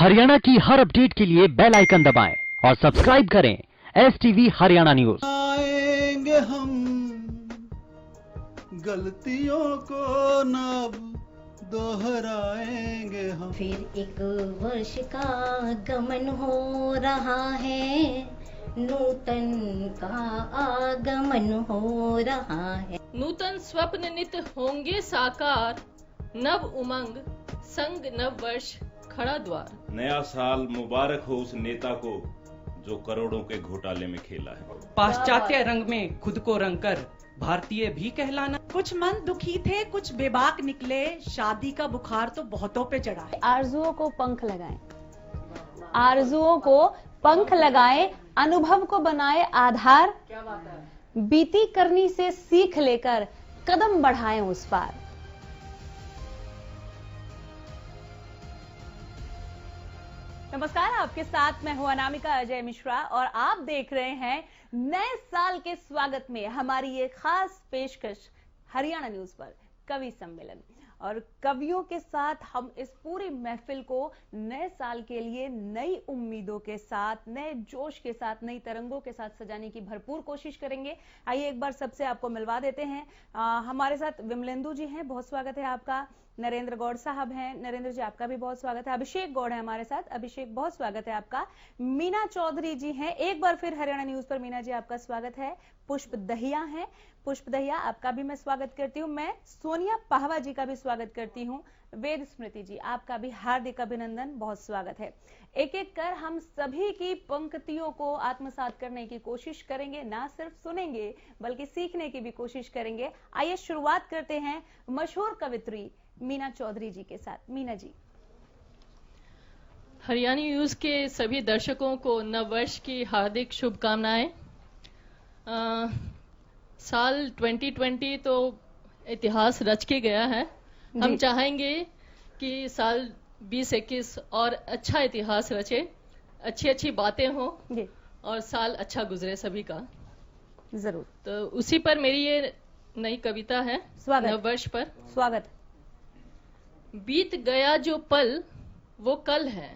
हरियाणा की हर अपडेट के लिए बेल आइकन दबाएं और सब्सक्राइब करें STV हरियाणा न्यूज। आएंगे हम गलतियों को न दोहराएंगे हम। फिर एक वर्ष का गमन हो रहा है, नूतन का आगमन हो रहा है। नूतन स्वप्न नित होंगे साकार, नव उमंग संग नव वर्ष खड़ा द्वार। नया साल मुबारक हो उस नेता को जो करोड़ों के घोटाले में खेला है। पाश्चात्य रंग में खुद को रंग कर भारतीय भी कहलाना। कुछ मन दुखी थे, कुछ बेबाक निकले, शादी का बुखार तो बहुतों पे चढ़ा है। आरजुओं को पंख लगाएं, आरजुओं को पंख लगाएं, अनुभव को बनाए आधार, बीती करनी से सीख लेकर कदम बढ़ाएं उस पार। नमस्कार, आपके साथ मैं हूं अनामिका अजय मिश्रा और आप देख रहे हैं नए साल के स्वागत में हमारी ये खास पेशकश हरियाणा न्यूज पर कवि सम्मेलन। और कवियों के साथ हम इस पूरी महफिल को नए साल के लिए नई उम्मीदों के साथ, नए जोश के साथ, नई तरंगों के साथ सजाने की भरपूर कोशिश करेंगे। आइए एक बार सबसे आपको मिलवा देते हैं। हमारे साथ विमलेंदु जी हैं, बहुत स्वागत है आपका। नरेंद्र गौड़ साहब हैं, नरेंद्र जी आपका भी बहुत स्वागत है। अभिषेक गौड़ है हमारे साथ, अभिषेक बहुत स्वागत है आपका। मीना चौधरी जी हैं, एक बार फिर हरियाणा न्यूज पर मीना जी आपका स्वागत है। पुष्प दहिया हैं, पुष्प दहिया आपका भी मैं स्वागत करती हूँ। मैं सोनिया पाहवा जी का भी स्वागत करती हूँ। वेद स्मृति जी आपका भी हार्दिक अभिनंदन, बहुत स्वागत है। एक एक कर हम सभी की पंक्तियों को आत्मसात करने की कोशिश करेंगे, ना सिर्फ सुनेंगे बल्कि सीखने की भी कोशिश करेंगे। आइए शुरुआत करते हैं मशहूर कवित्री मीना चौधरी जी के साथ। मीना जी। हरियाणा न्यूज के सभी दर्शकों को नववर्ष की हार्दिक शुभकामनाएं। साल 2020 तो इतिहास रच के गया है। हम चाहेंगे कि साल 2021 और अच्छा इतिहास रचे, अच्छी अच्छी बातें हों और साल अच्छा गुजरे सभी का। जरूर। तो उसी पर मेरी ये नई कविता है नववर्ष पर। स्वागत। बीत गया जो पल वो कल है,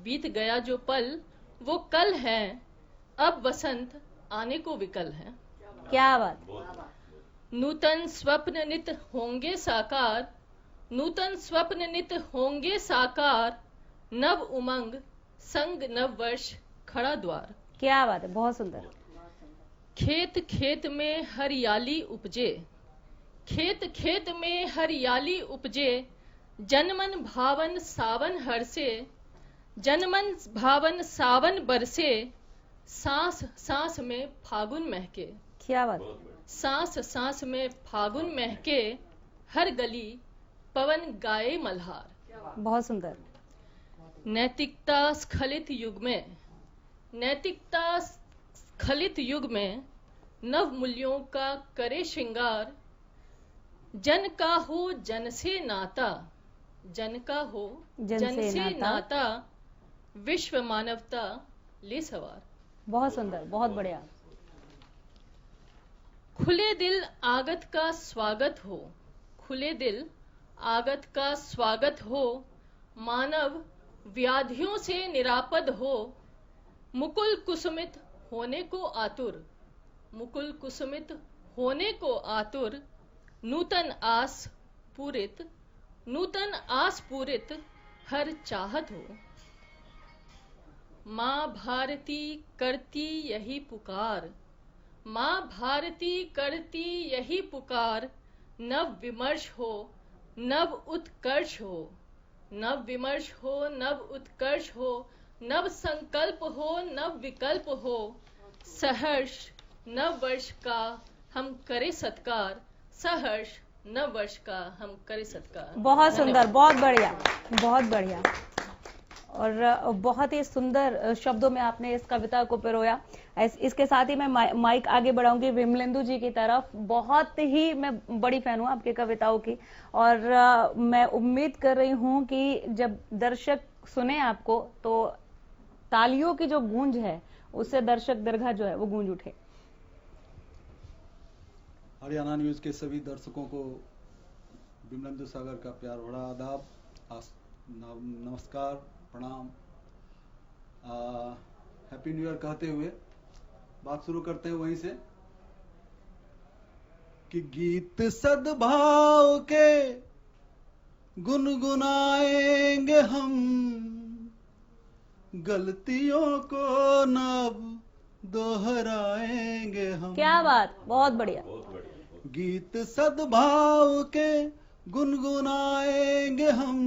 बीत गया जो पल वो कल है, अब वसंत आने को विकल है। क्या बात। नूतन स्वप्न नित होंगे साकार, नूतन स्वप्न नित होंगे साकार, नव उमंग संग नव वर्ष खड़ा द्वार। क्या बात है, बहुत सुंदर। खेत खेत में हरियाली उपजे, खेत खेत में हरियाली उपजे, जनमन भावन सावन हरसे, जनमन भावन सावन बरसे, सांस सांस में फागुन महके। क्या बात। सांस सांस में फागुन महके, हर गली पवन गाए मल्हार। बहुत सुंदर। नैतिकता स्खलित युग में, नैतिकता स्खलित युग में, नव मूल्यों का करे श्रृंगार, जन का हो जन से नाता, जन का हो जन से नाता, विश्व मानवता ले सवार। बहुत सुंदर, बहुत बढ़िया। खुले दिल आगत का स्वागत हो, खुले दिल आगत का स्वागत हो, मानव व्याधियों से निरापद हो, मुकुल कुसुमित होने को आतुर, मुकुल कुसुमित होने को आतुर, नूतन आस पूरित, नूतन आस पूरित हर चाहत हो। माँ भारती करती यही पुकार, माँ भारती करती यही पुकार, नव विमर्श हो नव उत्कर्ष हो, नव विमर्श हो नव उत्कर्ष हो, नव संकल्प हो नव विकल्प हो, सहर्ष नव वर्ष का हम करे सत्कार, सहर्ष नव वर्ष का हम करे सत्कार। बहुत सुंदर, बहुत बढ़िया, बहुत बढ़िया। और बहुत ही सुंदर शब्दों में आपने इस कविता को पिरोया। इसके साथ ही मैं माइक आगे बढ़ाऊंगी विमलेंदु जी की तरफ। बहुत ही मैं बड़ी फैन हूं आपकी कविताओं की और मैं उम्मीद कर रही हूं कि जब दर्शक सुने आपको तो तालियों की जो गूंज है उससे दर्शक दरगाह जो है वो गूंज उठे। हरियाणा न्यूज के सभी दर्शकों को विमलेंदु सागर का प्यार भरा आदाब, नमस्कार। प्रणाम। हैप्पी न्यू ईयर कहते हुए बात शुरू करते हैं वहीं से कि गीत सद्भाव के गुनगुनाएंगे हम, गलतियों को न दोहराएंगे हम। क्या बात, बहुत बढ़िया। गीत सद्भाव के गुनगुनाएंगे हम,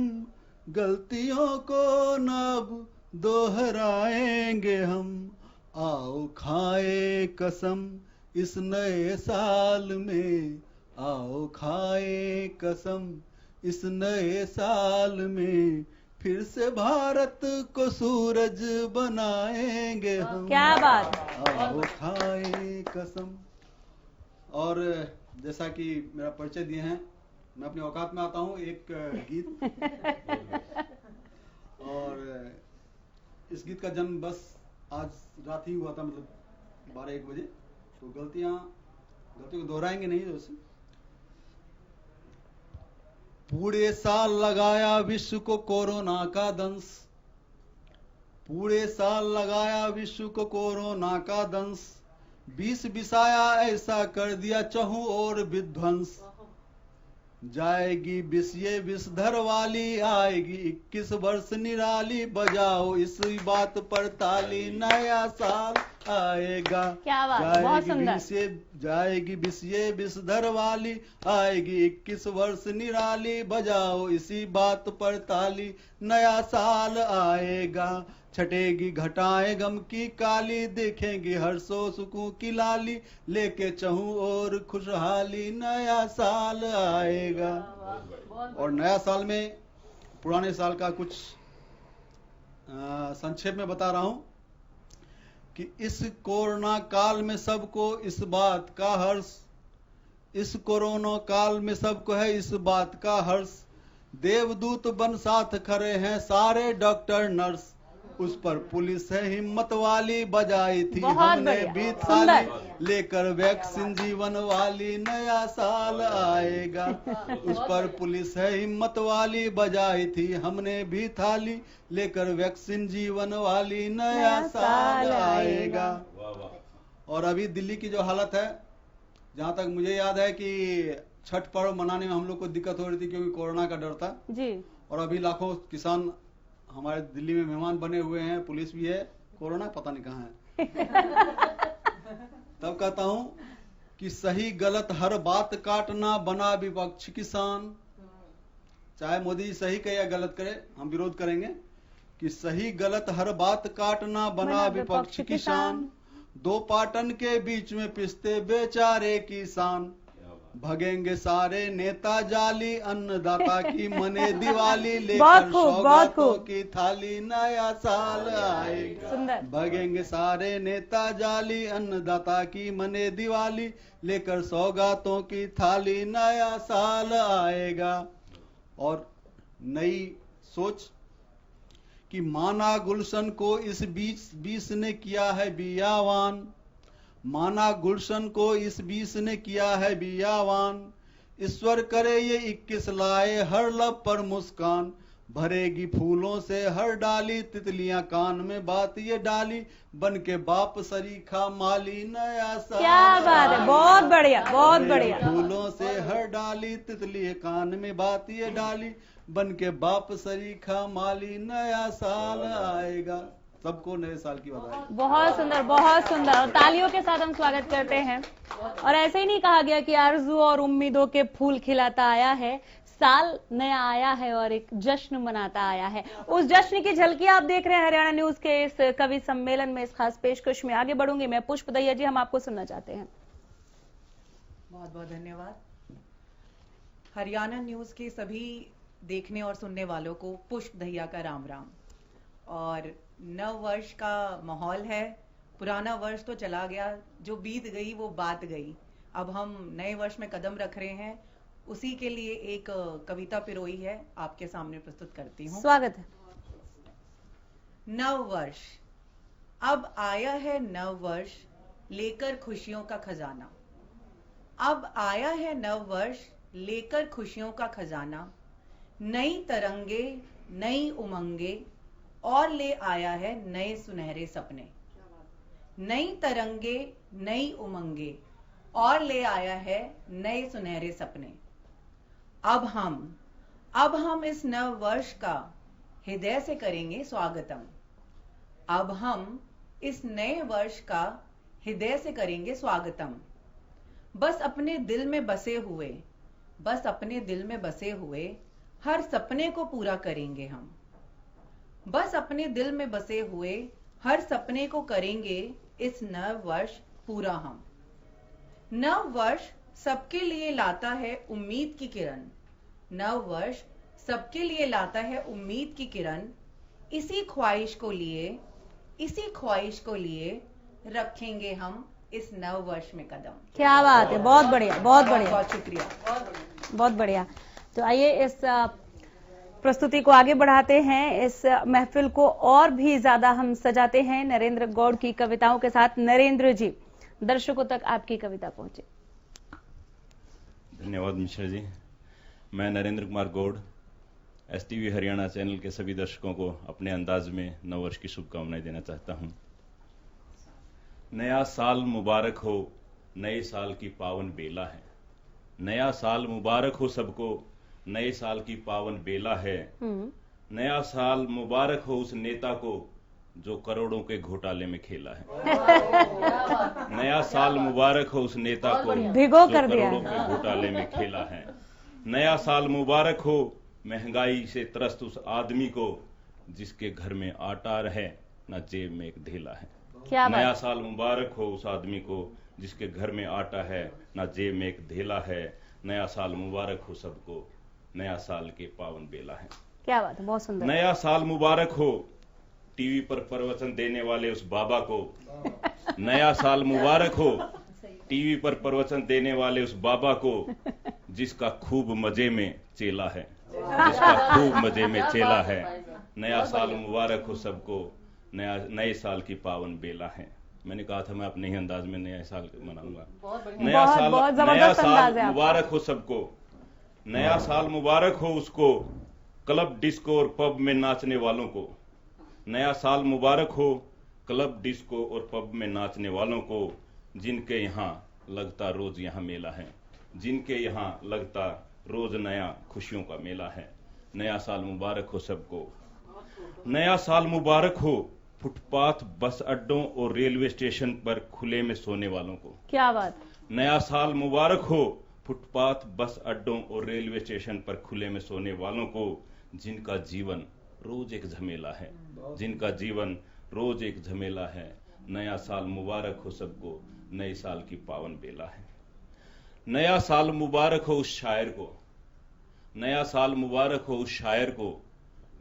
गलतियों को न दोहराएंगे हम। आओ खाए कसम इस नए साल में, आओ खाए कसम इस नए साल में, फिर से भारत को सूरज बनाएंगे हम। क्या बात। आओ खाए कसम। और जैसा कि मेरा परिचय दिए हैं, मैं अपने औकात में आता हूँ। एक गीत और इस गीत का जन्म बस आज रात ही हुआ था, मतलब 12-1 बजे। तो गलतियों को दोहराएंगे नहीं। दोस्त, पूरे साल लगाया विश्व को कोरोना का दंश, पूरे साल लगाया विश्व को कोरोना का दंश, 20 बिसाया ऐसा कर दिया चहु और विध्वंस। जाएगी विष ये विषधर वाली, आएगी 21 वर्ष निराली, बजाओ इस बात पर ताली, नया साल आएगा। क्या बात, बहुत सुंदर। जाएगी विष ये विषधर वाली, आएगी 21 वर्ष निराली, बजाओ इसी बात पर ताली, नया साल आएगा। छटेगी घटाएं गम की काली, देखेंगे हर्षो सुखों की लाली, लेके चहु और खुशहाली, नया साल आएगा। और नया साल में पुराने साल का कुछ संक्षेप में बता रहा हूं कि इस कोरोना काल में सबको इस बात का हर्ष, इस कोरोना काल में सबको है इस बात का हर्ष, देवदूत बन साथ खड़े हैं सारे डॉक्टर नर्स, उस पर पुलिस है हिम्मत वाली, बजाई थी हमने बीत थाली, लेकर वैक्सीन जीवन वाली, नया साल आएगा। उस पर पुलिस है हिम्मत वाली, बजाई थी हमने भी थाली, लेकर वैक्सीन जीवन वाली, नया साल आएगा। और अभी दिल्ली की जो हालत है, जहां तक मुझे याद है कि छठ पर्व मनाने में हम लोग को दिक्कत हो रही थी क्योंकि कोरोना का डर था जी। और अभी लाखों किसान हमारे दिल्ली में मेहमान बने हुए हैं, पुलिस भी है, कोरोना पता नहीं कहाँ है। तब कहता हूं कि सही गलत हर बात काटना, बना विपक्ष किसान। चाहे मोदी जी सही कहे या गलत करे, हम विरोध करेंगे कि सही गलत हर बात काटना, बना विपक्ष किसान। दो पाटन के बीच में पिसते बेचारे किसान, भगेंगे सारे नेता जाली, अन्नदाता की मने दिवाली, लेकर सौगातों की थाली, नया साल आएगा। भगेंगे सारे नेता जाली, अन्नदाता की मने दिवाली, लेकर सौगातों की थाली, नया साल आएगा। और नई सोच कि माना गुलशन को इस बीस ने किया है बियावान, माना गुलशन को इस 20 ने किया है बियावान, ईश्वर करे ये 21 लाए हर लब पर मुस्कान, भरेगी फूलों से हर डाली, तितलियां कान में बात ये डाली, बन के बाप सरीखा माली, नया साल। क्या बात है, बहुत बढ़िया, बहुत बढ़िया। फूलों से हर डाली, तितलियां कान में बात ये डाली, बन के बाप सरीखा माली, नया साल आएगा। सबको नए साल की बधाई। बहुत सुंदर, बहुत सुंदर। और तालियों के साथ हम स्वागत करते हैं। और ऐसे ही नहीं कहा गया कि आरज़ू और उम्मीदों के फूल खिलाता आया है, साल नया आया है और एक जश्न मनाता आया है। उस जश्न की झलकी आप देख रहे हैं हरियाणा न्यूज के इस कवि सम्मेलन में, इस खास पेशकश में। आगे बढ़ूंगी मैं, पुष्प दहिया जी, हम आपको सुनना चाहते हैं। बहुत बहुत धन्यवाद। हरियाणा न्यूज के सभी देखने और सुनने वालों को पुष्प दहिया का राम राम। और नव वर्ष का माहौल है। पुराना वर्ष तो चला गया, जो बीत गई वो बात गई। अब हम नए वर्ष में कदम रख रहे हैं, उसी के लिए एक कविता पिरोई है, आपके सामने प्रस्तुत करती हूँ। स्वागत है। नव वर्ष, अब आया है नव वर्ष, लेकर खुशियों का खजाना। अब आया है नव वर्ष, लेकर खुशियों का खजाना। नई तरंगे, नई उमंगे, और ले आया है नए सुनहरे सपने। नई तरंगे, नई उमंगे और ले आया है नए सुनहरे सपने। अब हम इस नव वर्ष का हृदय से करेंगे स्वागतम। अब हम इस नए वर्ष का हृदय से करेंगे स्वागतम। बस अपने दिल में बसे हुए हर सपने को पूरा करेंगे हम। बस अपने दिल में बसे हुए हर सपने को करेंगे इस नव वर्ष पूरा हम। नव वर्ष सबके लिए लाता है उम्मीद की किरण। नव वर्ष सबके लिए लाता है उम्मीद की किरण। इसी ख्वाहिश को लिए रखेंगे हम इस नव वर्ष में कदम। क्या बात है, बहुत बढ़िया, बहुत बढ़िया, बहुत शुक्रिया, बहुत बढ़िया। तो आइए इस प्रस्तुति को आगे बढ़ाते हैं, इस महफिल को और भी ज्यादा हम सजाते हैं नरेंद्र गौड़ की कविताओं के साथ। नरेंद्र जी, दर्शकों तक आपकी कविता पहुंचे। धन्यवाद मिश्रा जी। मैं नरेंद्र कुमार गौड़ STV हरियाणा चैनल के सभी दर्शकों को अपने अंदाज में नववर्ष की शुभकामनाएं देना चाहता हूं। नया साल मुबारक हो, नए साल की पावन बेला है। नया साल मुबारक हो सबको, नए साल की पावन बेला है। नया साल मुबारक हो उस नेता को जो करोड़ों के घोटाले में खेला है। नया साल मुबारक हो उस नेता को जो करोड़ों के घोटाले में खेला है। नया साल मुबारक हो महंगाई से त्रस्त उस आदमी को जिसके घर में आटा है ना जेब में एक ढेला है। नया साल मुबारक हो उस आदमी को जिसके घर में आटा है ना जेब में एक ढेला है। नया साल मुबारक हो सबको, नया साल के पावन बेला है। क्या बात है, बहुत सुंदर। नया साल मुबारक हो टीवी पर प्रवचन देने वाले उस बाबा को। नया साल मुबारक हो टीवी पर प्रवचन देने वाले उस बाबा को जिसका खूब मजे में चेला है, जिसका खूब मजे में चेला है। नया साल मुबारक हो सबको, नए साल की पावन बेला है। मैंने कहा था मैं अपने ही अंदाज में नया साल मनाऊंगा। नया साल मुबारक हो सबको। नया साल मुबारक हो उसको, क्लब डिस्को और पब में नाचने वालों को। नया साल मुबारक हो क्लब डिस्को और पब में नाचने वालों को, जिनके यहाँ लगता रोज यहाँ मेला है, जिनके यहाँ लगता रोज नया खुशियों का मेला है। नया साल मुबारक हो सबको। नया साल मुबारक हो फुटपाथ, बस अड्डों और रेलवे स्टेशन पर खुले में सोने वालों को। क्या बात। नया साल मुबारक हो फुटपाथ, बस अड्डों और रेलवे स्टेशन पर खुले में सोने वालों को, जिनका जीवन रोज एक झमेला है, जिनका जीवन रोज एक झमेला है। नया साल मुबारक हो सबको, नए साल की पावन बेला है। नया साल मुबारक हो उस शायर को। नया साल मुबारक हो उस शायर को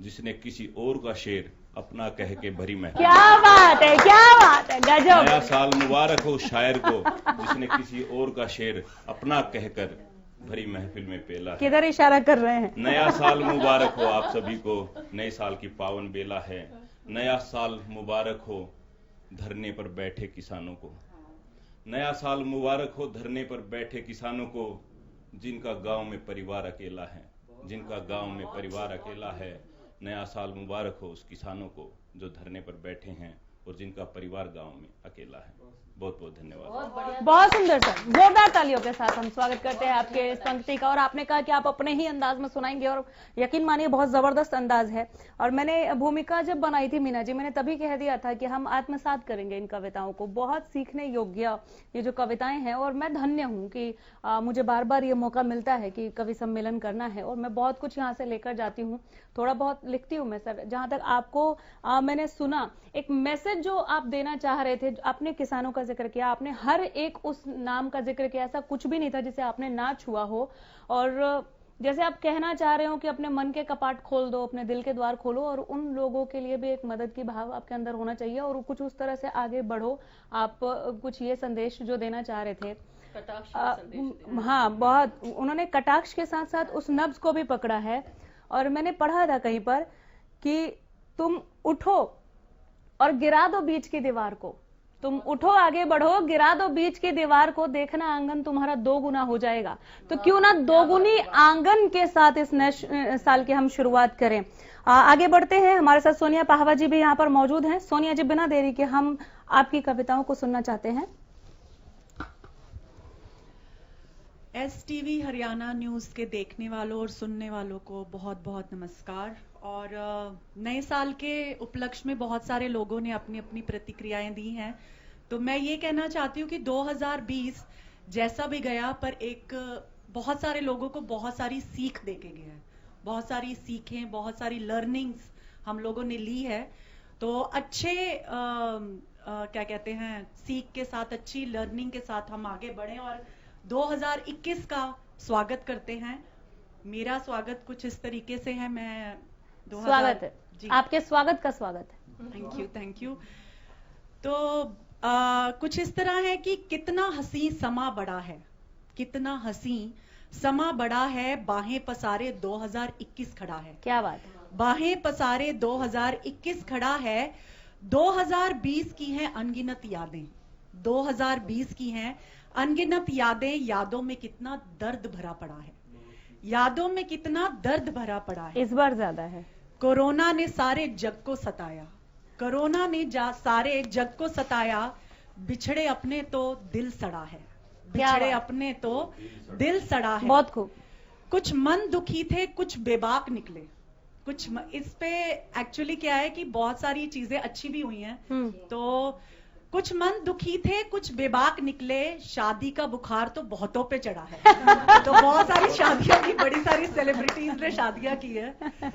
जिसने किसी और का शेर अपना कह के भरी महफिल। क्या बात है, क्या बात है, गजब। नया साल मुबारक हो उस शायर को जिसने किसी और का शेर अपना कहकर भरी महफिल में पेला है। किधर इशारा कर रहे हैं। नया साल मुबारक हो आप सभी को, नए साल की पावन बेला है। नया साल मुबारक हो धरने पर बैठे किसानों को। नया साल मुबारक हो धरने पर बैठे किसानों को, जिनका गांव में परिवार अकेला है, जिनका गांव में परिवार अकेला है। नया साल मुबारक हो उस किसानों को जो धरने पर बैठे हैं और जिनका परिवार गांव में अकेला है। बहुत बहुत धन्यवाद। बहुत सुंदर सर, जोरदार तालियों के साथ हम स्वागत करते हैं आपके इस पंक्ति का। और आपने कहा कि आप अपने ही अंदाज में सुनाएंगे और यकीन मानिए बहुत जबरदस्त अंदाज है। और मैंने भूमिका जब बनाई थी मीना जी, मैंने तभी कह दिया था कि हम आत्मसात करेंगे इन कविताओं को। बहुत सीखने योग्य ये जो कविताएं हैं और मैं धन्य हूँ कि मुझे बार बार ये मौका मिलता है कि कवि सम्मेलन करना है और मैं बहुत कुछ यहाँ से लेकर जाती हूँ। थोड़ा बहुत लिखती हूँ मैं सर। जहां तक आपको मैंने सुना एक मैसेज जो आप देना चाह रहे थे, आपने किसानों का जिक्र किया, आपने हर एक उस नाम का जिक्र किया, ऐसा कुछ भी नहीं था जिसे आपने ना छुआ हो। और जैसे आप कहना चाह रहे हो कि अपने मन के कपाट खोल दो, अपने दिल के द्वार खोलो और उन लोगों के लिए भी एक मदद की भाव आपके अंदर होना चाहिए और कुछ उस तरह से आगे बढ़ो। आप कुछ ये संदेश जो देना चाह रहे थे, हाँ, बहुत उन्होंने कटाक्ष के साथ साथ उस नब्ज को भी पकड़ा है। और मैंने पढ़ा था कहीं पर कि तुम उठो और गिरा दो बीच की दीवार को, तुम उठो, आगे बढ़ो, गिरा दो बीच की दीवार को, देखना आंगन तुम्हारा 2 गुना हो जाएगा। तो क्यों ना 2 गुनी आंगन के साथ इस नए साल की हम शुरुआत करें। आगे बढ़ते हैं, हमारे साथ सोनिया पाहवा जी भी यहाँ पर मौजूद हैं। सोनिया जी, बिना देरी के हम आपकी कविताओं को सुनना चाहते हैं। STV हरियाणा न्यूज़ के देखने वालों और सुनने वालों को बहुत बहुत नमस्कार। और नए साल के उपलक्ष्य में बहुत सारे लोगों ने अपनी अपनी प्रतिक्रियाएं दी हैं। तो मैं ये कहना चाहती हूँ कि 2020 जैसा भी गया, पर एक बहुत सारे लोगों को बहुत सारी सीख देके गया है। बहुत सारी सीखें, बहुत सारी लर्निंग्स हम लोगों ने ली है। तो अच्छे क्या कहते हैं, सीख के साथ, अच्छी लर्निंग के साथ हम आगे बढ़ें और 2021 का स्वागत करते हैं। मेरा स्वागत कुछ इस तरीके से है। मैं स्वागत है जी, आपके स्वागत का स्वागत है। Thank you. तो कुछ इस तरह है कि कितना हंसी समा बड़ा है, कितना हंसी समा बड़ा है, बाहें पसारे 2021 खड़ा है। क्या बात है, बाहें पसारे 2021 खड़ा है। 2020 की हैं अनगिनत यादें, 2020 की हैं अनगिनत यादें। यादों में कितना दर्द भरा पड़ा है, यादों में कितना दर्द भरा पड़ा है। इस बार ज्यादा है। कोरोना ने सारे जग को सताया, कोरोना ने सारे जग को सताया। बिछड़े अपने तो दिल सड़ा है, बिछड़े अपने तो दिल सड़ा है। बहुत खूब। कुछ मन दुखी थे, कुछ बेबाक निकले। कुछ इस पे एक्चुअली क्या है कि बहुत सारी चीजें अच्छी भी हुई हैं। तो कुछ मन दुखी थे, कुछ बेबाक निकले। शादी का बुखार तो बहुतों पे चढ़ा है। तो बहुत सारी शादियां की, बड़ी सारी सेलिब्रिटीज ने शादियां की है।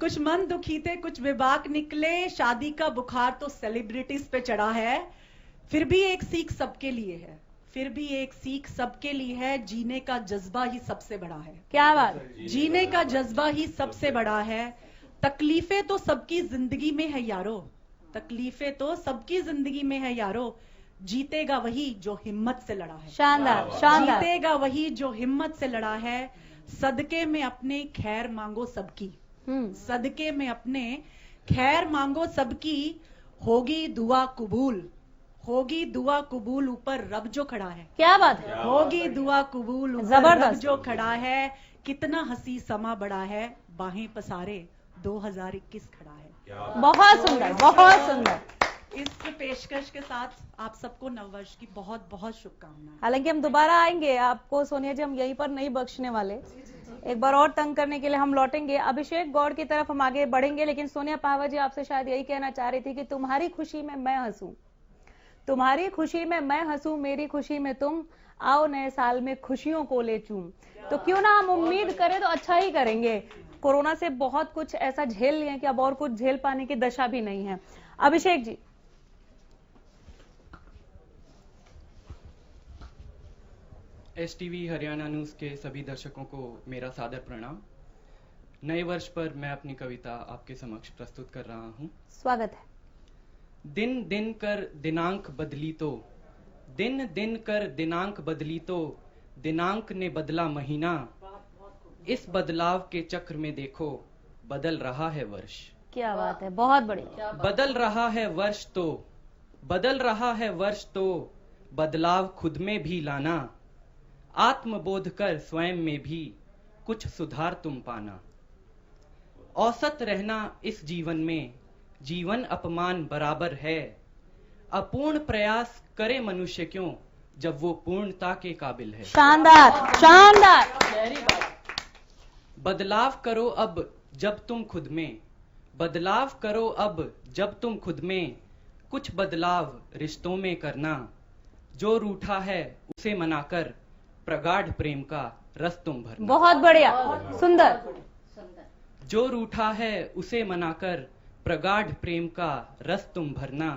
कुछ मन दुखी थे, कुछ बेबाक निकले। शादी का बुखार तो सेलिब्रिटीज पे चढ़ा है। फिर भी एक सीख सबके लिए है, फिर भी एक सीख सबके लिए है। जीने का जज्बा ही सबसे बड़ा है। क्या बात, जीने का जज्बा ही सबसे बड़ा है। तकलीफें तो सबकी जिंदगी में है यारो, तकलीफें तो सबकी जिंदगी में है यारो। जीतेगा वही जो हिम्मत से लड़ा है। शानदार, शानदार। जीतेगा वही जो हिम्मत से लड़ा है। सदके में अपने खैर मांगो सबकी, सदके में अपने खैर मांगो सबकी। होगी दुआ कबूल, होगी दुआ कबूल, ऊपर रब जो खड़ा है। क्या बात है, होगी दुआ कबूल, ऊपर जबरदस्त। रब जो खड़ा है। कितना हंसी समा बड़ा है, बाहें पसारे 2021 खड़ा है। बहुत सुंदर, बहुत सुंदर। इस पेशकश के साथ आप सबको नववर्ष की बहुत बहुत शुभकामनाएं। हालांकि हम दोबारा आएंगे आपको सोनिया जी, हम यहीं पर नहीं बख्शने वाले। एक बार और तंग करने के लिए हम लौटेंगे। अभिषेक गौड़ की तरफ हम आगे बढ़ेंगे, लेकिन सोनिया पाहवा जी आपसे शायद यही कहना चाह रही थी कि तुम्हारी खुशी में मैं हंसूं, तुम्हारी खुशी में मैं हंसूं, मेरी खुशी में तुम। आओ नए साल में खुशियों को ले चूम। तो क्यों ना हम उम्मीद करें तो अच्छा ही करेंगे। कोरोना से बहुत कुछ ऐसा झेल लिए कि अब और कुछ झेल पाने की दशा भी नहीं है। अभिषेक जी, STV हरियाणा न्यूज़ के सभी दर्शकों को मेरा सादर प्रणाम। नए वर्ष पर मैं अपनी कविता आपके समक्ष प्रस्तुत कर रहा हूँ। स्वागत है। दिन दिन कर दिनांक बदली तो, दिन दिन कर दिनांक बदली तो, दिनांक ने बदला महीना। इस बदलाव के चक्र में देखो बदल रहा है वर्ष। क्या बात है, बहुत बढ़िया। बदल रहा है वर्ष तो, बदल रहा है वर्ष तो, बदलाव खुद में भी लाना। आत्मबोध कर स्वयं में भी कुछ सुधार तुम पाना। औसत रहना इस जीवन में, जीवन अपमान बराबर है। अपूर्ण प्रयास करे मनुष्य क्यों, जब वो पूर्णता के काबिल है। शानदार, शानदार। बदलाव करो अब जब तुम खुद में, बदलाव करो अब जब तुम खुद में। कुछ बदलाव रिश्तों में करना। जो रूठा है उसे मनाकर प्रगाढ़ प्रेम का रस तुम भरना। बहुत बढ़िया, सुंदर। जो रूठा है उसे मनाकर प्रगाढ़ प्रेम का रस तुम भरना।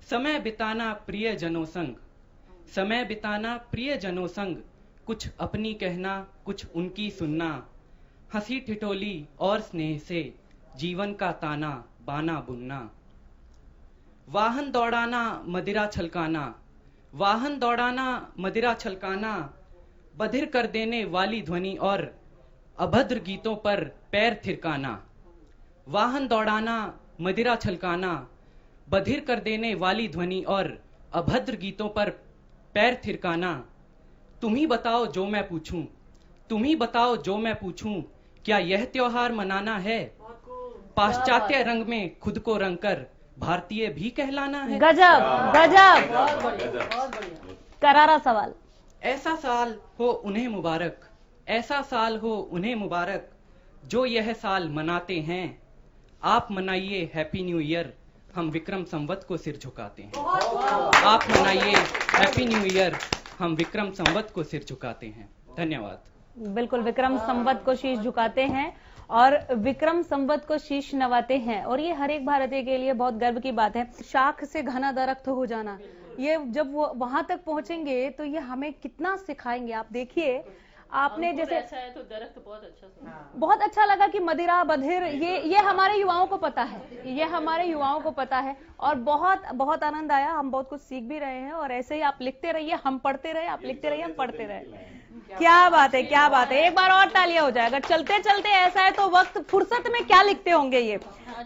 समय बिताना प्रिय जनों संग, समय बिताना प्रिय जनों संग। कुछ अपनी कहना, कुछ उनकी सुनना। हंसी ठिठोली और स्नेह से जीवन का ताना बाना बुनना। वाहन दौड़ाना मदिरा छलकाना, वाहन दौड़ाना मदिरा छलकाना। बधिर कर देने वाली ध्वनि और अभद्र गीतों पर पैर थिरकाना। वाहन दौड़ाना मदिरा छलकाना, बधिर कर देने वाली ध्वनि और अभद्र गीतों पर पैर थिरकाना। तुम ही बताओ जो मैं पूछूं, तुम ही बताओ जो मैं पूछूं, क्या यह त्योहार मनाना है? पाश्चात्य रंग में खुद को रंग कर भारतीय भी कहलाना है। गजब गजब, करारा सवाल। ऐसा साल हो उन्हें मुबारक, ऐसा साल हो उन्हें मुबारक, जो यह साल मनाते हैं। आप मनाइए हैप्पी न्यू ईयर, हम विक्रम संवत को सिर झुकाते हैं। आप मनाइए हैप्पी न्यू ईयर, हम विक्रम संवत को सिर झुकाते हैं। धन्यवाद। बिल्कुल, विक्रम संवत को शीश झुकाते हैं और विक्रम संवत को शीश नवाते हैं, और ये हर एक भारतीय के लिए बहुत गर्व की बात है। शाख से घना दरख्त हो जाना, ये जब वो वहां तक पहुंचेंगे तो ये हमें कितना सिखाएंगे। आप देखिए, आपने जैसे ऐसा है तो दरख्त बहुत अच्छा लगा कि मदिरा बधिर, ये हमारे युवाओं को पता है, ये हमारे युवाओं को पता है, और बहुत बहुत आनंद आया। हम बहुत कुछ सीख भी रहे हैं, और ऐसे ही आप लिखते रहिए, हम पढ़ते रहे, आप लिखते रहिए, हम पढ़ते रहे। क्या बात है, क्या बात है। एक बार और तालियां हो जाए। अगर चलते चलते ऐसा है तो वक्त फुर्सत में क्या लिखते होंगे ये।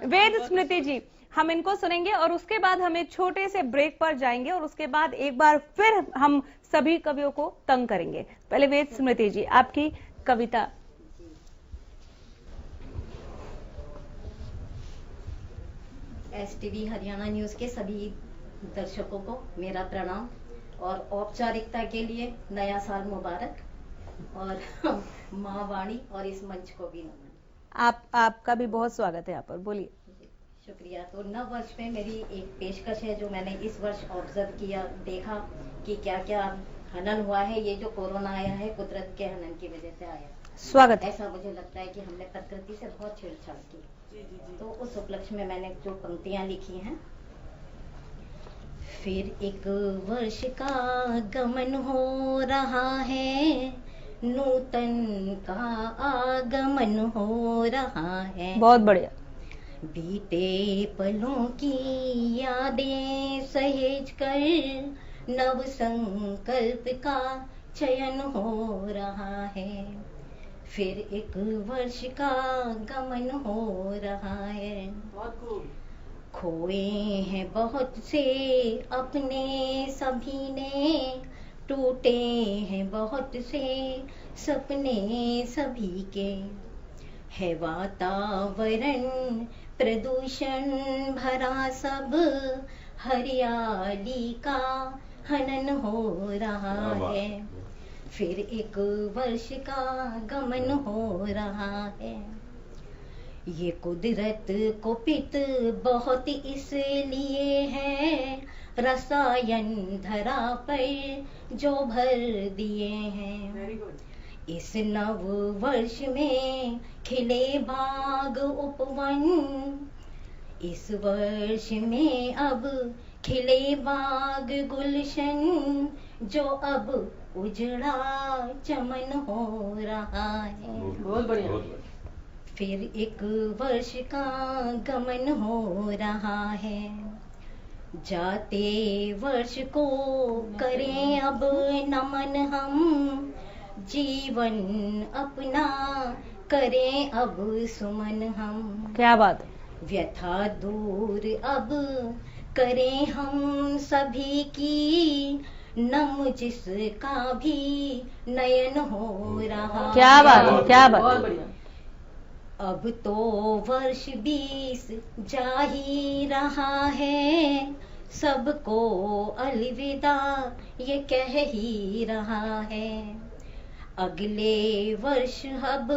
वेद स्मृति जी, हम इनको सुनेंगे और उसके बाद हम एक छोटे से ब्रेक पर जाएंगे, और उसके बाद एक बार फिर हम सभी कवियों को तंग करेंगे। पहले वेद स्मृति जी, आपकी कविता। STV हरियाणा न्यूज के सभी दर्शकों को मेरा प्रणाम, और औपचारिकता के लिए नया साल मुबारक, और माँ वाणी और इस मंच को भी नमन। आपका भी बहुत स्वागत है यहाँ पर, बोलिए। शुक्रिया। तो नव वर्ष में मेरी एक पेशकश है जो मैंने इस वर्ष ऑब्जर्व किया, देखा कि क्या क्या हनन हुआ है। ये जो कोरोना आया है कुदरत के हनन की वजह से आया। स्वागत है। ऐसा मुझे लगता है कि हमने प्रकृति से बहुत छेड़छाड़ की। तो उस उपलक्ष्य में मैंने जो पंक्तियां लिखी हैं। फिर एक वर्ष का गमन हो रहा है, नूतन का आगमन हो रहा है। बहुत बढ़िया। बीते पलों की यादें सहेज कर नव संकल्प का चयन हो रहा है। फिर एक वर्ष का गमन हो रहा है। खोए हैं बहुत से अपने सभी ने, टूटे हैं बहुत से सपने सभी के। है वातावरण प्रदूषण भरा सब, हरियाली का हनन हो रहा है। फिर एक वर्ष का गमन हो रहा है। ये कुदरत को पित बहुत इसलिए है, रसायन धरा पर जो भर दिए हैं। इस नव वर्ष में खिले बाग उपवन, इस वर्ष में अब खिले बाग गुलशन, जो अब उजड़ा चमन हो रहा है। बहुत बढ़िया। फिर एक वर्ष का गमन हो रहा है। जाते वर्ष को करें अब नमन हम, जीवन अपना करें अब सुमन हम। क्या बात। व्यथा दूर अब करें हम सभी की, नम जिसका भी नयन हो रहा। क्या बात, क्या बात। अब तो वर्ष 20 जा ही रहा है, सबको अलविदा ये कह ही रहा है। अगले वर्ष अब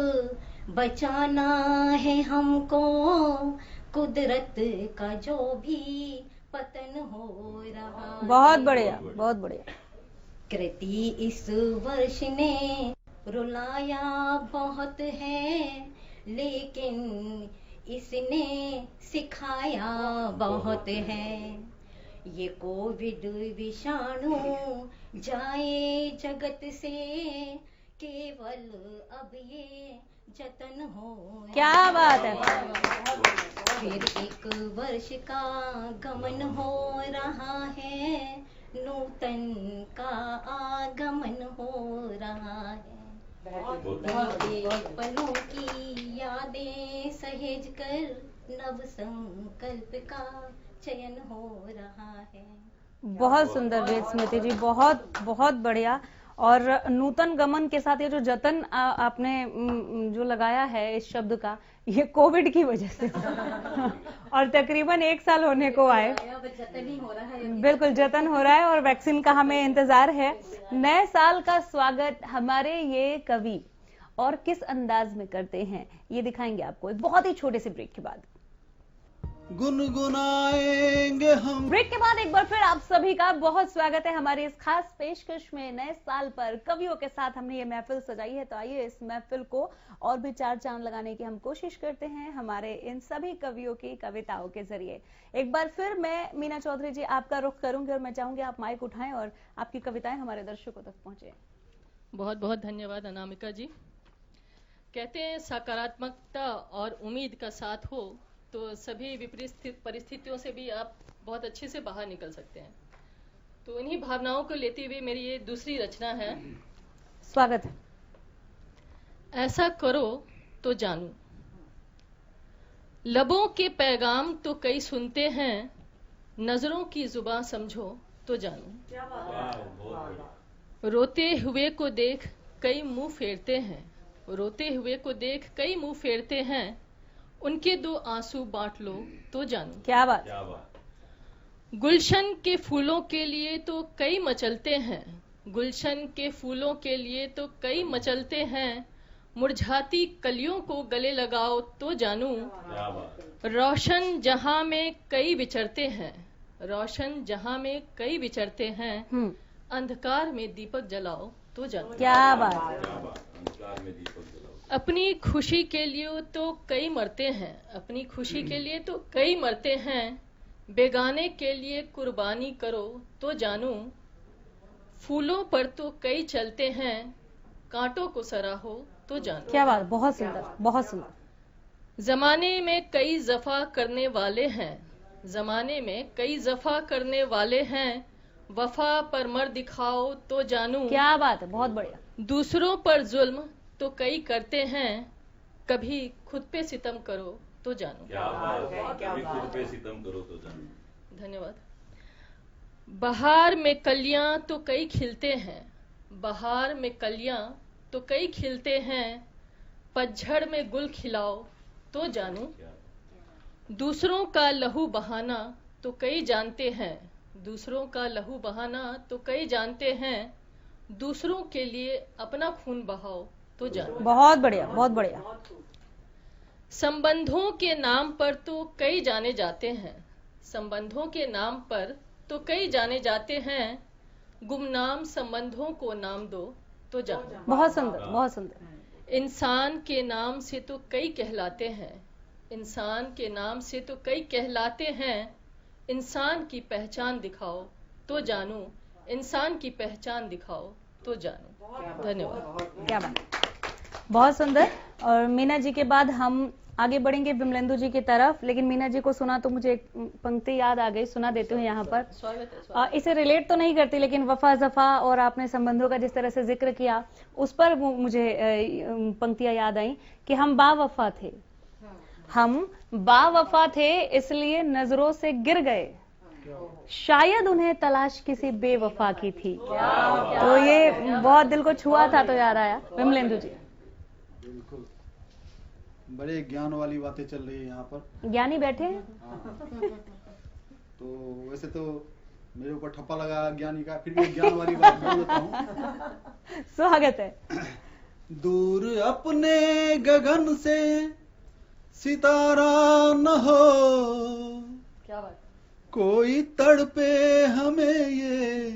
बचाना है हमको, कुदरत का जो भी पतन हो रहा। बहुत बढ़िया, बहुत बढ़िया। कृति इस वर्ष ने रुलाया बहुत है, लेकिन इसने सिखाया बहुत है। ये कोविड विषाणु जाए जगत से, केवल अब ये जतन हो। क्या बात है। फिर एक वर्ष का गमन हो रहा है, नूतन का आगमन हो रहा है। बीते पलों की यादें सहेज कर नव संकल्प का चयन हो रहा है। बहुत सुंदर वेद स्मृति जी, बहुत बहुत बढ़िया। और नूतन गमन के साथ ये जो जतन आपने जो लगाया है इस शब्द का, ये कोविड की वजह से और तकरीबन 1 साल होने को आए। अब जतन ही हो रहा है। बिल्कुल जतन हो रहा है और वैक्सीन का हमें इंतजार है। नए साल का स्वागत हमारे ये कवि और किस अंदाज में करते हैं ये दिखाएंगे आपको एक बहुत ही छोटे से ब्रेक के बाद। गुनगुनाएंगे हम। ब्रेक के बाद एक बार फिर आप सभी का बहुत स्वागत है हमारी इस खास पेशकश में। नए साल पर कवियों के साथ हमने ये महफिल सजाई है, तो आइए इस महफिल को और भी 4 चांद लगाने की हम कोशिश करते हैं हमारे इन सभी कवियों की कविताओं के जरिए। एक बार फिर मैं मीना चौधरी जी आपका रुख करूंगी और मैं चाहूंगी आप माइक उठाएं और आपकी कविताएं हमारे दर्शकों तक पहुंचे। बहुत बहुत धन्यवाद अनामिका जी। कहते हैं सकारात्मकता और उम्मीद का साथ हो तो सभी विपरीत परिस्थितियों से भी आप बहुत अच्छे से बाहर निकल सकते हैं। तो इन्हीं भावनाओं को लेते हुए मेरी ये दूसरी रचना है। स्वागत है। ऐसा करो तो जानूं, लबों के पैगाम तो कई सुनते हैं, नजरों की जुबान समझो तो जानूं। रोते हुए को देख कई मुंह फेरते हैं, रोते हुए को देख कई मुंह फेरते हैं, उनके 2 आंसू बांट लो तो जानूं। क्या बात। गुलशन के फूलों के लिए तो कई मचलते हैं, गुलशन के फूलों के लिए तो कई मचलते हैं, मुरझाती कलियों को गले लगाओ तो जानूं। रोशन जहां में कई विचरते हैं, रोशन जहां में कई विचरते हैं, अंधकार में दीपक जलाओ तो जानूं। क्या बात। अंधकार में दीपक जलाओ। अपनी खुशी के लिए तो कई मरते हैं, अपनी खुशी के लिए तो कई मरते हैं, बेगाने के लिए कुर्बानी करो तो जानूं। फूलों पर तो कई चलते हैं, कांटों को सराहो तो जानूं। क्या बात, बहुत सुंदर बहुत सुंदर। जमाने में कई जफा करने वाले हैं, जमाने में कई जफा करने वाले हैं, वफा पर मर दिखाओ तो जानूं। क्या बात है, बहुत बढ़िया। दूसरों पर जुल्म तो कई करते हैं, कभी खुद पे सितम करो तो जानूं। क्या बात है, कभी खुद पे सितम करो तो जानूं। धन्यवाद। बहार में कलियां तो कई खिलते हैं, बहार में कलियां तो कई खिलते हैं, पतझड़ में गुल खिलाओ तो जानूं। दूसरों का लहू बहाना तो कई जानते हैं, दूसरों का लहू बहाना तो कई जानते हैं, दूसरों के लिए अपना खून बहाओ तो जानूं। बहुत बढ़िया बहुत बढ़िया। संबंधों के नाम पर तो कई जाने जाते हैं, संबंधों के नाम पर तो कई जाने जाते हैं, गुमनाम संबंधों को नाम दो तो जानो। बहुत सुंदर बहुत सुंदर। इंसान के नाम से तो कई कहलाते हैं, इंसान के नाम से तो कई कहलाते हैं, इंसान की पहचान दिखाओ तो जानूं, इंसान की पहचान दिखाओ तो जानूं। धन्यवाद। क्या बात, बहुत सुंदर। और मीना जी के बाद हम आगे बढ़ेंगे विमलेंदु जी की तरफ, लेकिन मीना जी को सुना तो मुझे एक पंक्ति याद आ गई, सुना देती हूँ यहाँ पर। स्वागत है। इसे रिलेट तो नहीं करती, लेकिन वफा जफा और आपने संबंधों का जिस तरह से जिक्र किया उस पर मुझे पंक्तियां याद आई कि हम बावफा थे, हम बावफा थे इसलिए नजरों से गिर गए, शायद उन्हें तलाश किसी बेवफा की थी। तो ये बहुत दिल को छुआ था, तो याद आया। विमलेंदु जी। बिल्कुल, बड़े ज्ञान वाली बातें चल रही है यहाँ पर। ज्ञानी बैठे हैं। हाँ। तो वैसे तो मेरे ऊपर ठप्पा लगा ज्ञानी का, फिर भी ज्ञान वाली बात बोल देता हूँ। स्वागत है। दूर अपने गगन से सितारा न हो, क्या बात। कोई तड़पे हमें ये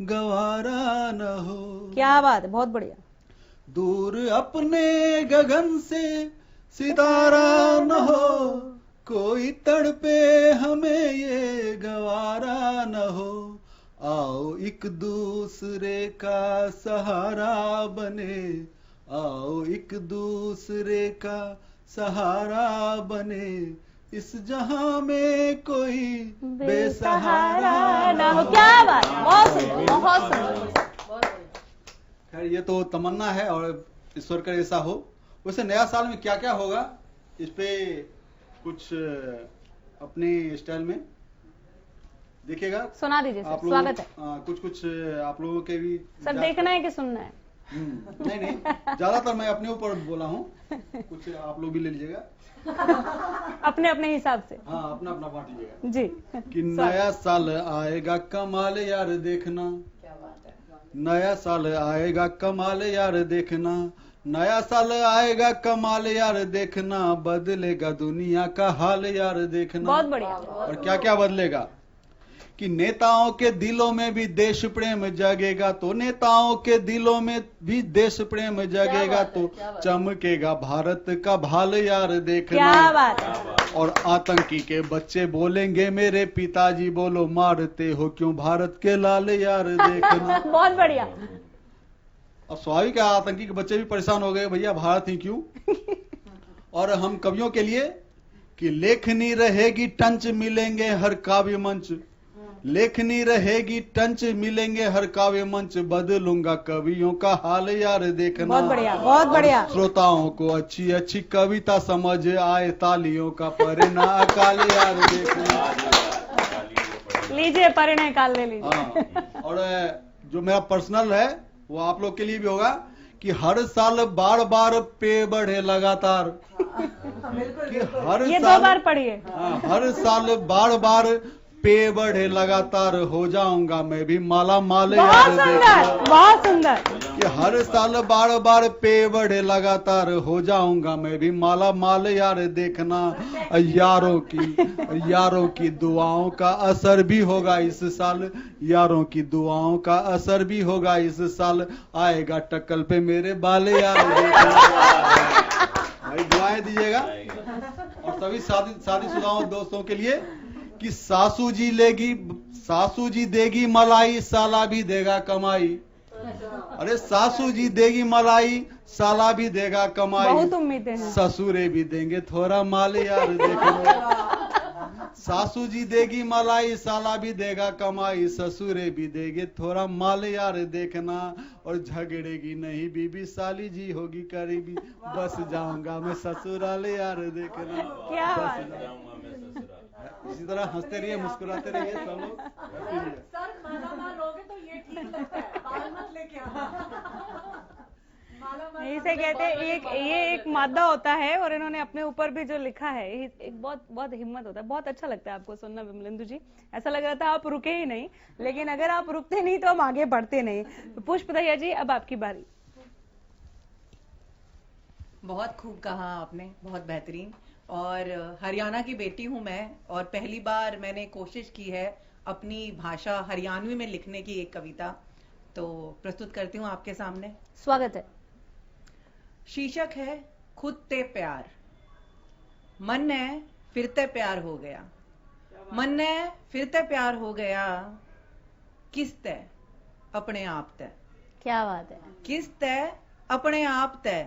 गवारा न हो। क्या बात है, बहुत बढ़िया। दूर अपने गगन से सितारा न हो, कोई तड़पे हमें ये गवारा न हो, आओ एक दूसरे का सहारा बने, आओ एक दूसरे का सहारा बने, इस जहां में कोई बेसहारा ना हो। क्या बात, बहुत सुंदर बहुत सुंदर। खैर ये तो तमन्ना है और ईश्वर का ऐसा हो। वैसे नया साल में क्या क्या होगा इस पे कुछ अपने स्टाइल में देखिएगा। सुना दीजिए आप सर, लोग स्वागत है। कुछ आप लोगों के भी सर देखना है कि सुनना है? नहीं, ज्यादातर मैं अपने ऊपर बोला हूँ, कुछ आप लोग भी ले लीजिएगा अपने अपने हिसाब से। हाँ, अपना अपना बांट लीजिएगा जी। कि नया साल आएगा कमाल यार देखना, नया साल आएगा कमाल यार देखना, नया साल आएगा कमाल यार देखना, बदलेगा दुनिया का हाल यार देखना। बहुत बढ़िया। और क्या क्या बदलेगा कि नेताओं के दिलों में भी देश प्रेम जगेगा, तो नेताओं के दिलों में भी देश प्रेम जगेगा, तो चमकेगा भारत का भाल यार देखना। क्या बात है। और आतंकी के बच्चे बोलेंगे मेरे पिताजी बोलो मारते हो क्यों भारत के लाल यार देखना। बहुत बढ़िया। अब स्वाभाविक है, आतंकी के बच्चे भी परेशान हो गए, भैया भारत ही क्यों। और हम कवियों के लिए कि लेखनी रहेगी टंच मिलेंगे हर काव्य मंच, लेखनी रहेगी टंच मिलेंगे हर काव्य मंच, बदलूंगा कवियों का हाल यार देखना। बहुत बढ़िया, बहुत बढ़िया। श्रोताओं को अच्छी अच्छी कविता समझ आए, तालियों का परिणा अकाल यार देखना। लीजिए परिणय काल ले लीजिए। हाँ, और जो मेरा पर्सनल है वो आप लोग के लिए भी होगा कि हर साल बार बार पे बढ़े लगातार, कि हर ये साल 2 बार पढ़िए। हाँ, हर साल बार बार पे बढ़े लगातार, हो जाऊंगा मैं भी माला माल बहुत यार सुंदर, देखना। बहुत सुंदर। कि हर साल बार बार पे बढ़े लगातार, हो जाऊंगा मैं भी माला माल यार देखना। यारों की दुआओं का असर भी होगा इस साल, यारों की दुआओं का असर भी होगा इस साल, आएगा टक्कल पे मेरे बाल यार देखना। भाई दुआएं दीजिएगा। और सभी शादीशुदा दोस्तों के लिए कि सासू जी देगी मलाई, साला भी देगा कमाई। अरे सासू जी देगी मलाई, साला भी देगा कमाई, बहुत उम्मीदें हैं। ससुरे भी देंगे थोड़ा माल यार देखना। सासू जी देगी मलाई, साला भी देगा कमाई, ससुरे भी देंगे थोड़ा माल यार देखना। और झगड़ेगी नहीं बीबी, साली जी होगी करीबी, बस जाऊंगा मैं ससुराल यार देखना। क्या बस बात है। जाऊंगा मैं ससुराल। इसी तरह हंसते रहिए, मुस्कुराते रहिए सब लोग। सर मालामाल होगे तो ये ठीक लगता है, बाल मत लेके इसे कहते हैं ये एक मादा होता है, और इन्होंने अपने ऊपर भी जो लिखा है एक बहुत बहुत हिम्मत होता है। बहुत अच्छा लगता है आपको सुनना विमलेंदु जी। ऐसा लग रहा था आप रुके ही नहीं, लेकिन अगर आप रुकते नहीं तो हम आगे बढ़ते नहीं। तो पुष्प दहिया जी, अब आपकी बारी। बहुत खूब कहा आपने, बहुत बेहतरीन। और हरियाणा की बेटी हूं मैं, और पहली बार मैंने कोशिश की है अपनी भाषा हरियाणवी में लिखने की एक कविता, तो प्रस्तुत करती हूं आपके सामने। स्वागत है। शीर्षक है खुद ते प्यार। मन ने फिर ते प्यार हो गया, मन ने फिर ते प्यार हो गया, किस ते अपने आप ते। क्या बात है। किस ते अपने आप ते,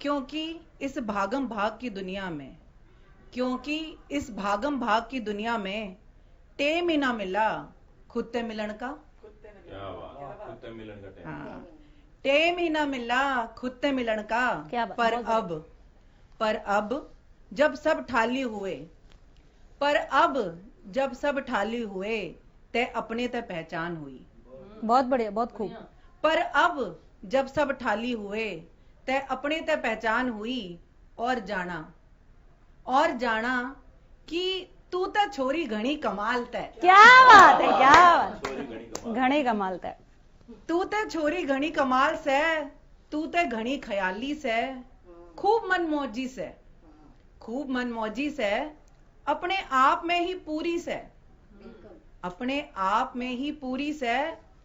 क्योंकि इस भागम भाग की दुनिया में, क्योंकि इस भागम भाग की दुनिया में टेम ही ना मिला खुद ते मिलन का। क्या बात, खुद ते मिलन का टाइम। हाँ, टेम ही ना मिला खुद ते मिलन का। क्या बात, पर अब जब सब ठाली हुए, पर अब जब सब ठाली हुए, ते अपने ते पहचान हुई। बहुत बढ़िया, बहुत खूब। पर अब जब सब ठाली हुए, ते अपने ते पहचान हुई, और जाना कि तू ते छोरी घणी कमाल ते। क्या बात है, क्या बात। घणे कमाल ते। तू ते छोरी घणी कमाल से, तू ते घणी ख्याली से, खूब मनमौजी से, अपने आप में ही पूरी से, अपने आप में ही पूरी से,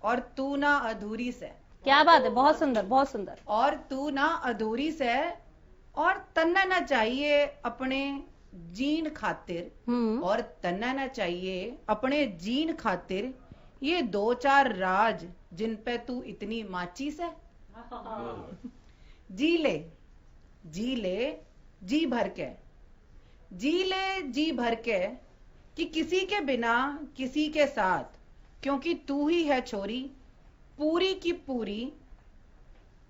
और तू ना अधूरी से। क्या बात है, बहुत सुंदर, बहुत सुंदर। और तू ना अधूरी से, और तन्ना ना चाहिए अपने जीन खातिर, और तन्ना ना चाहिए अपने जीन खातिर, ये 2-4 राज जिन पे तू इतनी माचिस है। जी ले जी भर के, जी ले जी भर के, कि किसी के बिना किसी के साथ, क्योंकि तू ही है छोरी पूरी की पूरी,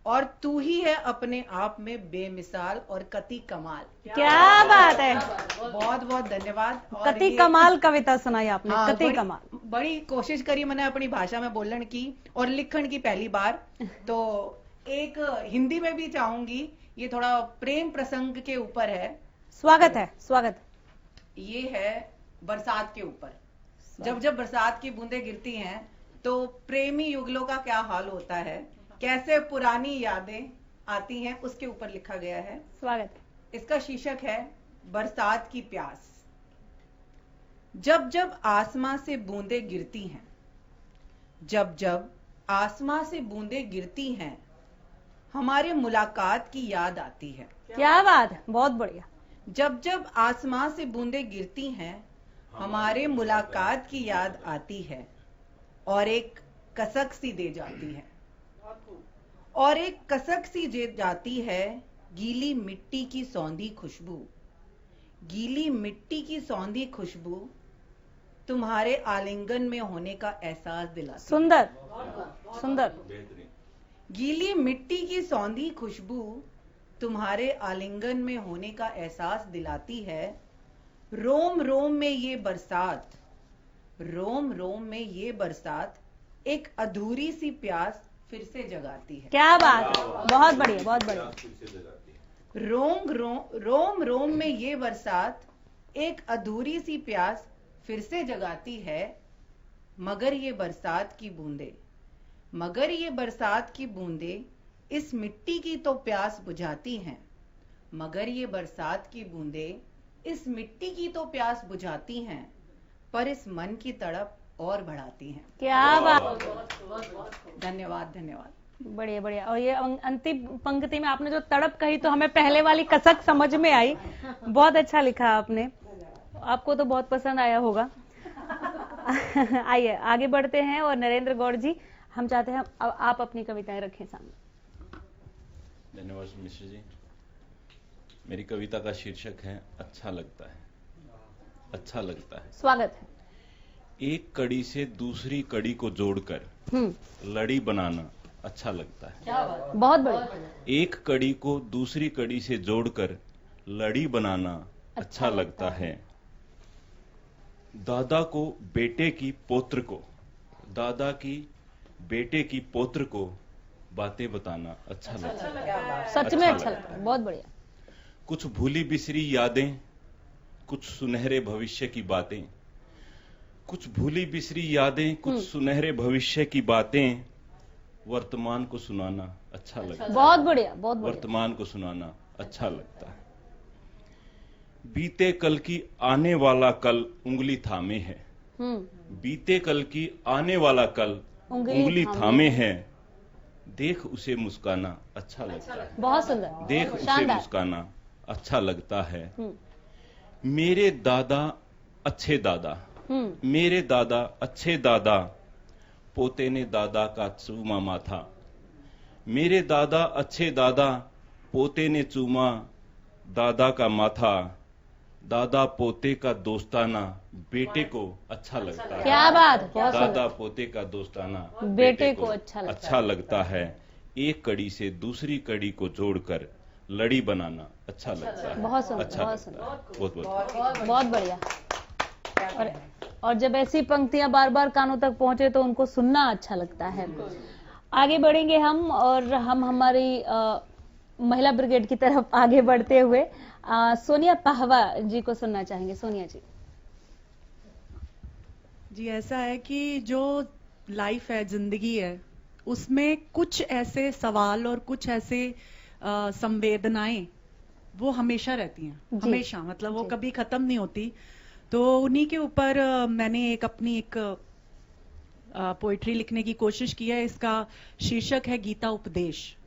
और तू ही है अपने आप में बेमिसाल और कति कमाल। क्या बात है, बहुत बहुत धन्यवाद। और कति ये- कमाल कविता सुनाई आपने। हाँ, कति बड़ी- कमाल। बड़ी कोशिश करी मैंने अपनी भाषा में बोलने की और लिखण की पहली बार। तो एक हिंदी में भी चाहूंगी, ये थोड़ा प्रेम प्रसंग के ऊपर है। स्वागत है, स्वागत। ये है बरसात के ऊपर। जब जब बरसात की बूंदें गिरती हैं तो प्रेमी युगलों का क्या हाल होता है, कैसे पुरानी यादें आती हैं, उसके ऊपर लिखा गया है। स्वागत। इसका शीर्षक है बरसात की प्यास। जब जब आसमां से बूंदें गिरती हैं, जब जब आसमां से बूंदें गिरती हैं, हमारे मुलाकात की याद आती है। क्या बात है, बहुत बढ़िया। जब जब आसमां से बूंदें गिरती हैं, हमारे मुलाकात की याद आती है और एक कसक सी दे जाती है, और एक कसक सी दे जाती है गीली मिट्टी की सौंधी खुशबू। गीली मिट्टी की सौंधी खुशबू तुम्हारे आलिंगन में होने का एहसास दिलाती है। सुंदर, सुंदर। गीली मिट्टी की सौंधी खुशबू तुम्हारे आलिंगन में होने का एहसास दिलाती है। रोम रोम में ये बरसात, रोम रोम में ये बरसात एक अधूरी सी प्यास फिर से जगाती है। क्या बात है, बहुत बढ़िया, बहुत बढ़िया। रोम रोम में ये बरसात एक अधूरी सी प्यास फिर से जगाती है। मगर ये बरसात की बूंदे, मगर ये बरसात की बूंदे इस मिट्टी की तो प्यास बुझाती हैं। मगर ये बरसात की बूंदे इस मिट्टी की तो प्यास बुझाती हैं, पर इस मन की तड़प और बढ़ाती हैं। क्या बात। धन्यवाद, धन्यवाद। बढ़िया बढ़िया। और ये अंतिम पंक्ति में आपने जो तड़प कही तो हमें पहले वाली कसक समझ में आई। बहुत अच्छा लिखा आपने, आपको तो बहुत पसंद आया होगा। आइए आगे बढ़ते हैं और नरेंद्र गौड़ जी, हम चाहते हैं आप अपनी कविताएं रखें सामने। धन्यवाद मिश्र जी। मेरी कविता का शीर्षक है अच्छा लगता है। अच्छा लगता है। स्वागत है। एक कड़ी से दूसरी कड़ी को जोड़कर लड़ी बनाना अच्छा लगता है। क्या बात। बहुत बढ़िया। एक कड़ी को दूसरी कड़ी से जोड़कर लड़ी बनाना अच्छा लगता है। दादा को बेटे की पौत्र को, दादा की बेटे की पौत्र को बातें बताना अच्छा लगता है। सच में अच्छा लगता है, बहुत बढ़िया। कुछ भूली बिसरी यादें, कुछ सुनहरे भविष्य की बातें, कुछ भूली बिसरी यादें, कुछ सुनहरे भविष्य की बातें वर्तमान को सुनाना अच्छा लगता है। बहुत बढ़िया, बहुत बढ़िया। वर्तमान को सुनाना अच्छा लगता है। बीते कल की आने वाला कल उंगली थामे है। बीते कल की आने वाला कल उंगली थामे है। देख उसे मुस्काना अच्छा लगता है। बहुत सुंदर। देख उसे शानदार। मुस्काना अच्छा लगता है। मेरे दादा अच्छे दादा, मेरे दादा अच्छे दादा, पोते ने दादा का चूमा माथा। मेरे दादा अच्छे दादा, पोते ने चूमा दादा का माथा। दादा पोते का दोस्ताना बेटे को अच्छा लगता है। क्या बात, बहुत सुंदर। दादा पोते का दोस्ताना बेटे को अच्छा लगता है। एक कड़ी से दूसरी कड़ी को जोड़कर लड़ी बनाना अच्छा लगता है। बहुत सुंदर, अच्छा बहुत लगता सुंदर। है। बहुत बहुत बहुत बढ़िया। और जब ऐसी पंक्तियां बार बार कानों तक पहुंचे तो उनको सुनना अच्छा लगता है। आगे बढ़ेंगे हम, और हम हमारी महिला ब्रिगेड की तरफ आगे बढ़ते हुए सोनिया पाहवा जी को सुनना चाहेंगे। सोनिया जी। जी, ऐसा है कि जो लाइफ है, जिंदगी है, उसमें कुछ ऐसे सवाल और कुछ ऐसे संवेदनाएं वो हमेशा रहती हैं। हमेशा, मतलब वो कभी खत्म नहीं होती। तो उन्हीं के ऊपर मैंने अपनी एक पोइट्री लिखने की कोशिश की है। इसका शीर्षक है गीता उपदेश।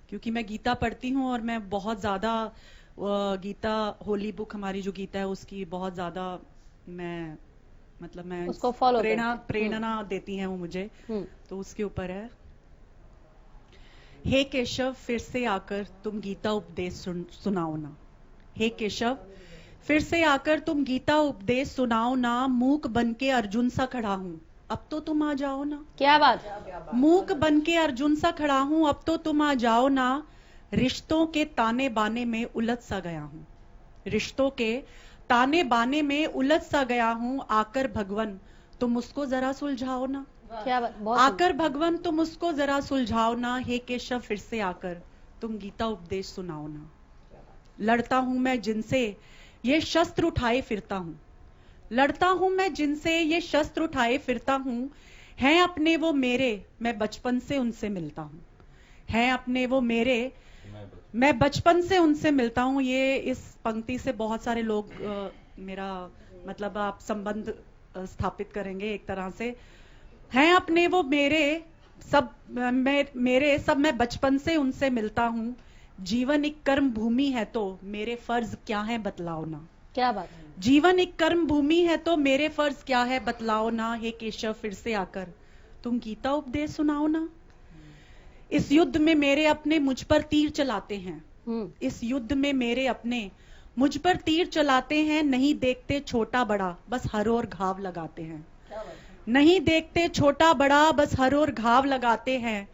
क्योंकि मैं गीता पढ़ती हूँ और मैं बहुत ज्यादा गीता, होली बुक हमारी जो गीता है उसकी बहुत ज्यादा मैं उसको फॉलो प्रेरणा देती हैं वो मुझे। तो उसके ऊपर है, हे केशव फिर से आकर तुम गीता उपदेश सुनाओ ना। हे केशव फिर से आकर तुम गीता उपदेश सुनाओ ना। मूक बन के अर्जुन सा खड़ा हूं, अब तो तुम आ जाओ ना। क्या बात। मूक बन के अर्जुन सा खड़ा हूं, अब तो तुम आ जाओ ना। रिश्तों के ताने बाने में उलझ सा गया हूं, रिश्तों के ताने बाने में उलझ सा गया हूं। आकर भगवन तुम उसको जरा सुलझाओ ना। क्या बात, बहुत आकर भगवन तुम उसको जरा सुलझाओ ना। हे केशव फिर से आकर तुम गीता उपदेश सुनाओ ना। लड़ता हूं मैं जिनसे ये शस्त्र उठाए फिरता हूं, लड़ता हूं मैं जिनसे ये शस्त्र उठाए फिरता हूं। हैं अपने वो मेरे, मैं बचपन से उनसे मिलता हूं। हैं अपने वो मेरे, मैं बचपन से उनसे मिलता हूं। ये इस पंक्ति से बहुत सारे लोग मेरा मतलब आप संबंध स्थापित करेंगे एक तरह से। हैं अपने वो मेरे सब मेरे सब, मैं बचपन से उनसे मिलता हूं। जीवन एक कर्म भूमि है तो मेरे फर्ज क्या है बतलाओ ना। क्या बात। जीवन एक कर्म भूमि है तो मेरे फर्ज क्या है बतलाओ ना। हे केशव फिर से आकर तुम गीता उपदेश सुनाओ ना। इस युद्ध में मेरे अपने मुझ पर तीर चलाते हैं, इस युद्ध में मेरे अपने मुझ पर तीर चलाते हैं। नहीं देखते छोटा बड़ा बस हर ओर घाव लगाते हैं, नहीं देखते छोटा बड़ा बस हर ओर घाव लगाते हैं।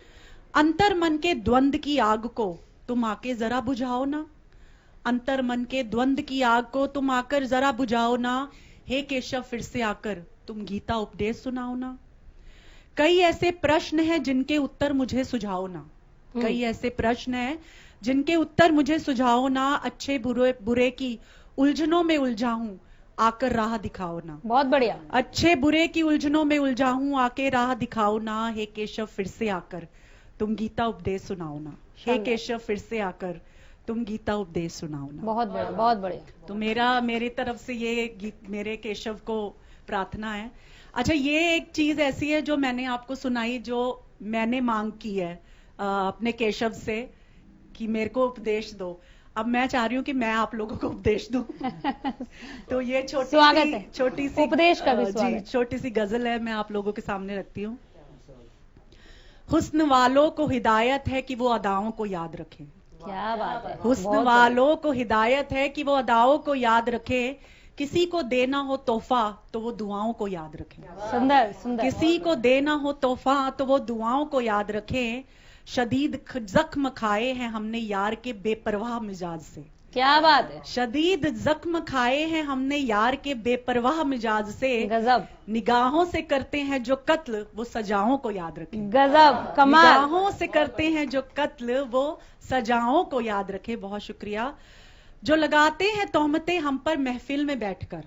अंतर मन के द्वंद की आग को तुम आके जरा बुझाओ ना। अंतर मन के द्वंद की आग को तुम आकर जरा बुझाओ ना। हे केशव फिर से आकर तुम गीता उपदेश सुनाओ ना। कई ऐसे प्रश्न हैं जिनके उत्तर मुझे सुझाओ ना। कई ऐसे प्रश्न हैं जिनके उत्तर मुझे सुझाओ ना। अच्छे बुरे की उलझनों में उलझा हूं, आकर राह दिखाओ ना। बहुत बढ़िया। अच्छे बुरे की उलझनों में उलझा हूं, आके राह दिखाओ ना। हे केशव फिर से आकर तुम गीता उपदेश सुनाओ ना। हे केशव फिर से आकर तुम गीता उपदेश सुनाओ ना। बहुत बढ़िया, बहुत बढ़िया। तो मेरी तरफ से ये मेरे केशव को प्रार्थना है। अच्छा, ये एक चीज ऐसी है जो मैंने आपको सुनाई, जो मैंने मांग की है अपने केशव से कि मेरे को उपदेश दो। अब मैं चाह रही हूँ कि मैं आप लोगों को उपदेश दूं। तो ये छोटी सी उपदेश का भी स्वागत। जी, छोटी सी गजल है, मैं आप लोगों के सामने रखती हूँ। हुस्न वालों को हिदायत है कि वो अदाओं को याद रखें। क्या बात है। हुस्न वालों को हिदायत है कि वो अदाओं को याद रखें। किसी को देना हो तोहफा तो वो दुआओं को याद रखें। सुंदर सुंदर। किसी को देना हो तोहफा तो वो दुआओं को याद रखें। शदीद जख्म खाए हैं हमने यार के बेपरवाह मिजाज से। क्या बात है। शदीद जख्म खाए हैं हमने यार के बेपरवाह मिजाज से। गजब। निगाहों से करते हैं जो कत्ल वो सजाओं को याद रखें। गजब, कमाल। निगाहों से करते हैं जो कत्ल वो सजाओं को याद रखें। बहुत शुक्रिया। जो लगाते हैं तोहमतें हम पर महफिल में बैठकर,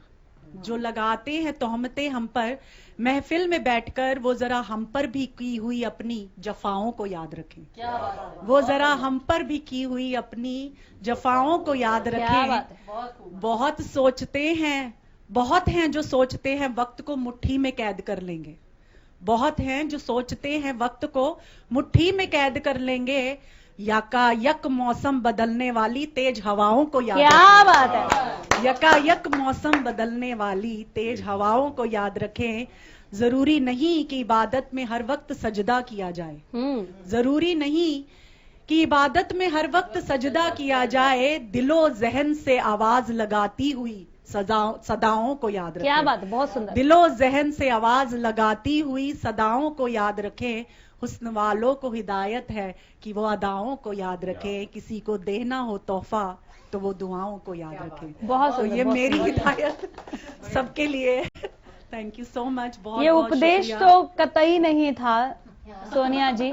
जो लगाते हैं तोहमतें हम पर महफिल में बैठकर, वो जरा हम पर भी की हुई अपनी जफाओं को याद रखें। क्या बात है। वो जरा हम पर भी की हुई अपनी जफाओं को याद रखें। क्या बात है। बहुत सोचते हैं, बहुत हैं जो सोचते हैं वक्त को मुट्ठी में कैद कर लेंगे। बहुत हैं जो सोचते हैं वक्त को मुट्ठी में कैद कर लेंगे। यकायक मौसम बदलने वाली तेज हवाओं को याद रखें। क्या बात है। यकायक मौसम बदलने वाली तेज हवाओं को याद रखें। जरूरी नहीं कि इबादत में हर वक्त सजदा किया जाए। जरूरी नहीं कि इबादत में हर वक्त सजदा किया जाए। दिलो जहन से आवाज लगाती हुई सदाओं को याद रखें। क्या बात है, बहुत सुंदर। दिलो जहन से आवाज लगाती हुई सदाओं को याद रखें। हुस्न वालों को हिदायत है कि वो अदाओं को याद रखें। किसी को देना हो तोहफा तो वो दुआओं को याद रखें। बहुत तो सुंदर, ये बहुत मेरी सुंदर। हिदायत सबके लिए। Thank you so much. बहुत ये उपदेश तो कतई नहीं था सोनिया जी,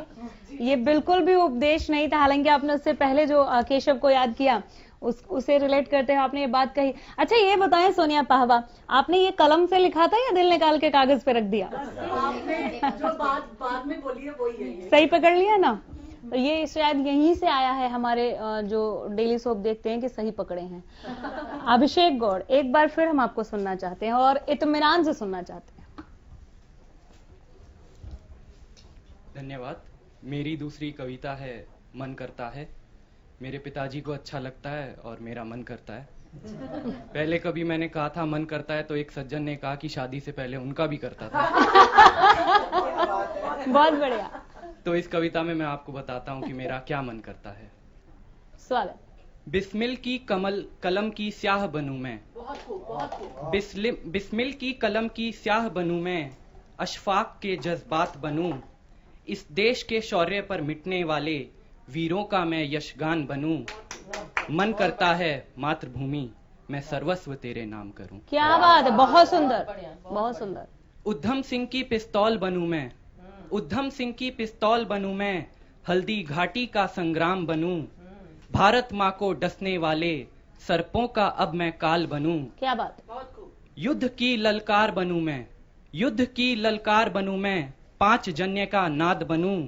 ये बिल्कुल भी उपदेश नहीं था। हालांकि आपने उससे पहले जो केशव को याद किया उसे रिलेट करते हुए आपने ये बात कही। अच्छा, ये बताएं सोनिया पाहवा, आपने ये कलम से लिखा था या दिल निकाल के कागज पे रख दिया? आपने जो बाद में बोली है वही है। सही पकड़ लिया ना? तो ये शायद यहीं से आया है, हमारे जो डेली सोप देखते हैं कि सही पकड़े हैं। अभिषेक गौड़, एक बार फिर हम आपको सुनना चाहते हैं और इत्मीनान से सुनना चाहते हैं। धन्यवाद। मेरी दूसरी कविता है मन करता है। मेरे पिताजी को अच्छा लगता है और मेरा मन करता है। पहले कभी मैंने कहा था मन करता है तो एक सज्जन ने कहा कि शादी से पहले उनका भी करता था। बहुत बढ़िया। तो इस कविता में मैं आपको बताता हूँ कि मेरा क्या मन करता है। स्वागत। बिस्मिल की कलम की स्याह बनूं मैं। बिस्मिल की कलम की स्याह बनूं मैं। अशफाक के जज्बात बनूं, इस देश के शौर्य पर मिटने वाले वीरों का मैं यशगान बनूं। मन करता है मातृभूमि मैं सर्वस्व तेरे नाम करूं। क्या बात है, बहुत सुंदर, बहुत सुंदर। उद्धम सिंह की पिस्तौल बनूं मैं, उद्धम सिंह की पिस्तौल बनूं मैं, हल्दी घाटी का संग्राम बनूं, भारत माँ को डसने वाले सर्पों का अब मैं काल बनूं। क्या बात है। युद्ध की ललकार बनूं मैं, युद्ध की ललकार बनूं मैं, 5 जन्य का नाद बनूं,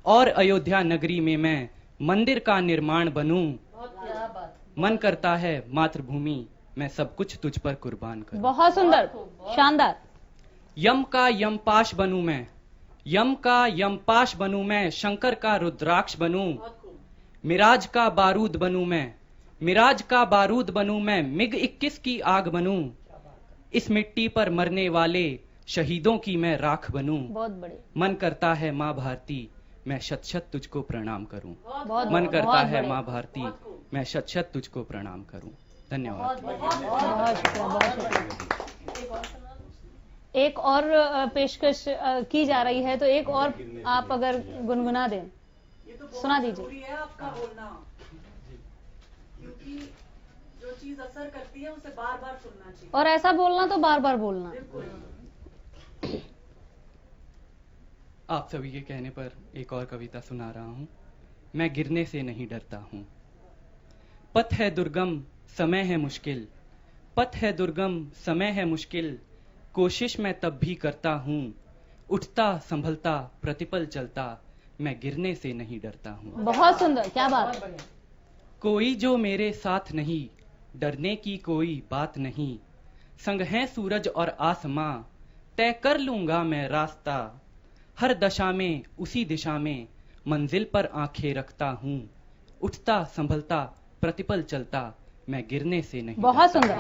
और अयोध्या नगरी में मैं मंदिर का निर्माण बनूं। मन करता है मातृभूमि मैं सब कुछ तुझ पर कुर्बान करूं। बहुत सुंदर, शानदार। यम का यमपाश बनूं मैं, यम का यमपाश बनूं मैं, शंकर का रुद्राक्ष बनूं, मिराज का बारूद बनूं मैं, मिराज का बारूद बनूं मैं, मिग 21 की आग बनूं, इस मिट्टी पर मरने वाले शहीदों की मैं राख बनूं। बहुत बड़े। मन करता है माँ भारती मैं शत शत तुझको प्रणाम करूं। बहुत मन करता बहुत है बड़े। माँ भारती मैं शत शत तुझको प्रणाम करूं। धन्यवाद। बहुत शुक्रिया, बहुत शुक्रिया। एक और पेशकश की जा रही है, तो एक और आप अगर गुनगुना दें, सुना दीजिए। जरूरी है आपका बोलना, क्योंकि जो चीज असर करती है उसे बार बार सुनना चाहिए। और ऐसा बोलना तो बार बार बोलना। आप सभी के कहने पर एक और कविता सुना रहा हूं। मैं गिरने से नहीं डरता हूं। पथ है दुर्गम समय है मुश्किल, पथ है दुर्गम समय है मुश्किल, कोशिश मैं तब भी करता हूं, उठता संभलता प्रतिपल चलता, मैं गिरने से नहीं डरता हूं। बहुत सुंदर, क्या बात। कोई जो मेरे साथ नहीं, डरने की कोई बात नहीं, संग है सूरज और आसमां, तय कर लूंगा मैं रास्ता, हर दशा में उसी दिशा में मंजिल पर आंखें रखता हूं, उठता संभलता प्रतिपल चलता, मैं गिरने से नहीं। बहुत सुंदर।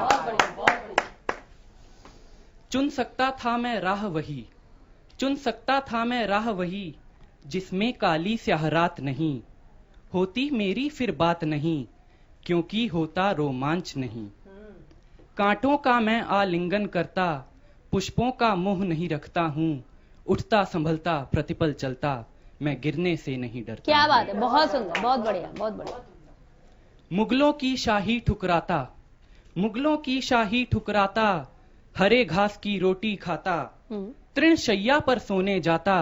चुन सकता था मैं राह वही, चुन सकता था मैं राह वही, जिसमें काली स्याह रात नहीं, होती मेरी फिर बात नहीं, क्योंकि होता रोमांच नहीं। कांटों का मैं आलिंगन करता, पुष्पों का मोह नहीं रखता हूं, उठता संभलता प्रतिपल चलता, मैं गिरने से नहीं डरता। क्या बात है, बहुत सुंदर, बहुत बढ़िया, बहुत बढ़िया। मुगलों की शाही ठुकराता, मुगलों की शाही ठुकराता, हरे घास की रोटी खाता, तृण शैया पर सोने जाता,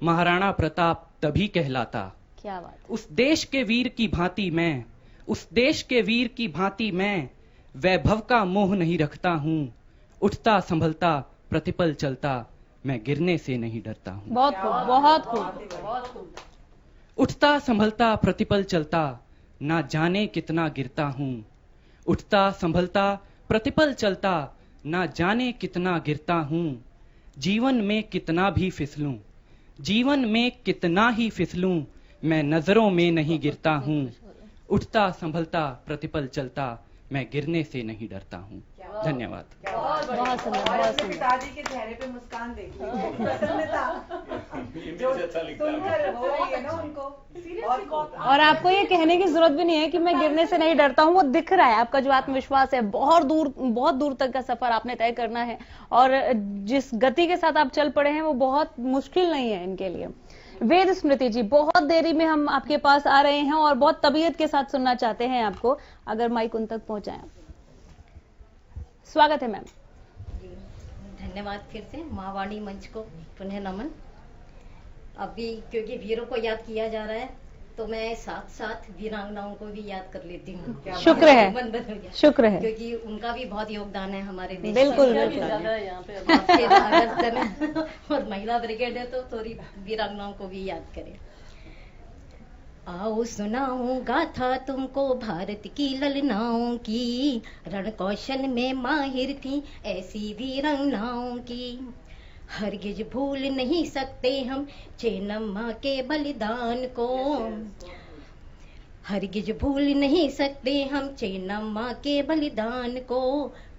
महाराणा प्रताप तभी कहलाता। क्या बात। उस देश के वीर की भांति मैं, उस देश के वीर की भांति मैं, वैभव का मोह नहीं रखता हूं, उठता संभलता प्रतिपल चलता, मैं गिरने से नहीं डरता हूं। बहुत खूब, बहुत खूब। उठता संभलता प्रतिपल चलता, ना जाने कितना गिरता हूं, उठता संभलता प्रतिपल चलता, ना जाने कितना गिरता हूं, जीवन में कितना भी फिसलूं, जीवन में कितना ही फिसलूं, मैं नजरों में नहीं गिरता हूं, उठता संभलता प्रतिपल चलता, मैं गिरने से नहीं डरता हूं। धन्यवाद। बहुत सुंदर, बहुत सुंदर। पिताजी के चेहरे पे मुस्कान देखिए, प्रसन्नता जो सुनकर हो रही है ना उनको। और आपको ये कहने की जरूरत भी नहीं है कि मैं गिरने से नहीं डरता हूँ, वो दिख रहा है आपका जो आत्मविश्वास है। बहुत दूर तक का सफर आपने तय करना है, और जिस गति के साथ आप चल पड़े हैं वो बहुत मुश्किल नहीं है इनके लिए। वेद स्मृति जी, बहुत देरी में हम आपके पास आ रहे हैं और बहुत तबीयत के साथ सुनना चाहते हैं आपको, अगर माइक उन तक पहुंचाएं। स्वागत है मैम। धन्यवाद। फिर से माँ वाणी मंच को पुनः नमन। अभी क्योंकि वीरों को याद किया जा रहा है, तो मैं साथ साथ वीरांगनाओं को भी याद कर लेती हूँ। शुक्र है, मन बदल गया। शुक्र है, क्योंकि उनका भी बहुत योगदान है हमारे देश बिल्कुल में। बिल्कुल। और महिला ब्रिगेड है तो थोड़ी वीरांगनाओं को भी याद करें। आओ सुनाऊं गाथा तुमको भारत की ललनाओं की, रण कौशल में माहिर थी ऐसी वीरांगनाओं की। हरगिज भूल नहीं सकते हम चेन्नम्मा के बलिदान को, हरगिज भूल नहीं सकते हम चेन्नम्मा के बलिदान को।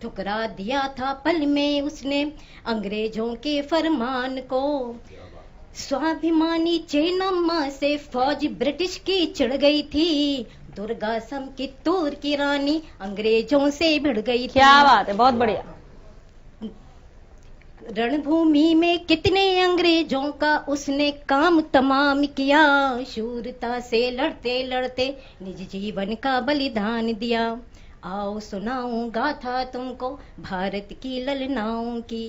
ठुकरा दिया था पल में उसने अंग्रेजों के फरमान को। स्वाभिमानी चेन्नम्मा से फौज ब्रिटिश की चिढ़ गई थी, दुर्गासम कित्तूर की रानी अंग्रेजों से भिड़ गई थी। क्या बात है, बहुत बढ़िया। रणभूमि में कितने अंग्रेजों का उसने काम तमाम किया, शूरता से लड़ते लड़ते निज जीवन का बलिदान दिया। आओ सुनाऊं गाथा तुमको भारत की ललनाओं की।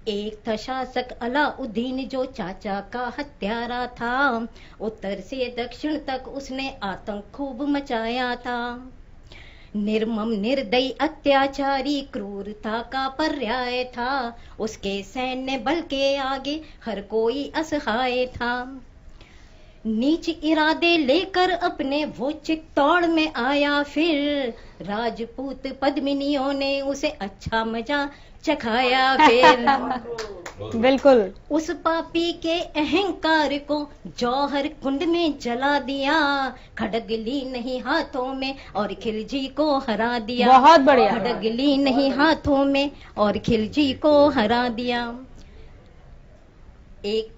एक था शासक अलाउद्दीन जो चाचा का हत्यारा था, उत्तर से दक्षिण तक उसने आतंक खूब मचाया था। निर्मम निर्दयी अत्याचारी क्रूरता का पर्याय था, उसके सैन्य बल के आगे हर कोई असहाय था। नीच इरादे लेकर अपने वो चित्तौड़ में आया, फिर राजपूत पद्मिनियों ने उसे अच्छा मजा चखाया फिर। बिल्कुल। उस पापी के अहंकार को जौहर कुंड में जला दिया, खड्ग ली नहीं हाथों में और खिलजी को हरा दिया। बहुत बढ़िया। खड्ग ली नहीं हाथों में और खिलजी को हरा दिया। एक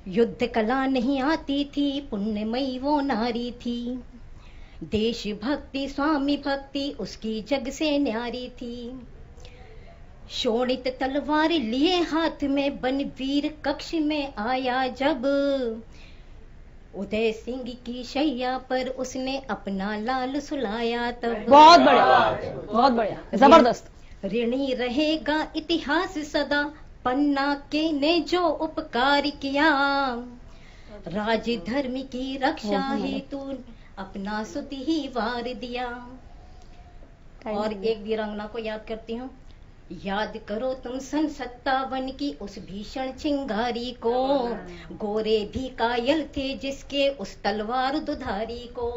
युद्ध कला नहीं आती थी, पुण्यमयी वो नारी थी। देश भक्ति स्वामी भक्ति उसकी जग से न्यारी थी। शोणित तलवार लिए हाथ में बनवीर कक्ष में आया जब, उदय सिंह की शैया पर उसने अपना लाल सुलाया तब। बहुत बढ़िया, बहुत बढ़िया, जबरदस्त। ऋणी रहेगा इतिहास सदा पन्ना के ने जो उपकार किया, राज धर्म की रक्षा हेतु अपना सुत ही वार दिया। और एक वीरांगना को याद करती हूँ। याद करो तुम सन 57 की उस भीषण चिंगारी को, गोरे भी कायल थे जिसके उस तलवार दुधारी को।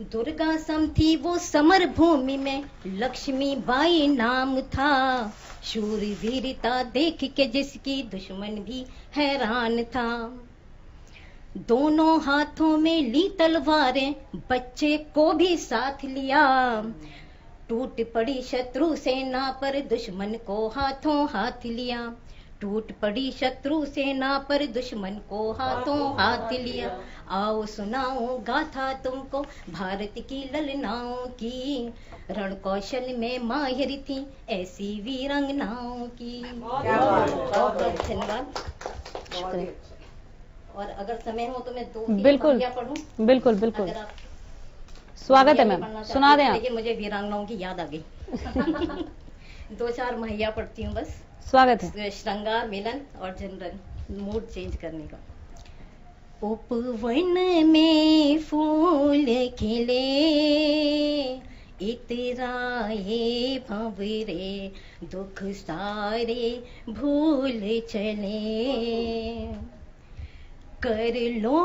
दुर्गा सम थी वो समर भूमि में, लक्ष्मी बाई नाम था। शूरवीरता देख के जिसकी दुश्मन भी हैरान था। दोनों हाथों में ली तलवारें, बच्चे को भी साथ लिया। टूट पड़ी शत्रु सेना पर दुश्मन को हाथों हाथ लिया। टूट पड़ी शत्रु सेना पर दुश्मन को हाथों हाथ लिया। आओ सुनाओ गाथा तुमको भारत की ललनाओं की, रण कौशल में माहिर थी ऐसी वीरांगनाओं की। धन्यवाद। और अगर समय हो तो मैं 2-3 बिल्कुल पढ़ूं। बिल्कुल बिल्कुल, स्वागत है मैम, सुना दें आप। देखिए मुझे वीरांगनाओं की याद आ गई। 2-4 महिया पढ़ती हूँ बस। स्वागत है। श्रृंगार मिलन और जनरल मूड चेंज करने का। उपवन में फूल खिले, इतराए भंवरे, दुख सारे भूल चले। कर लो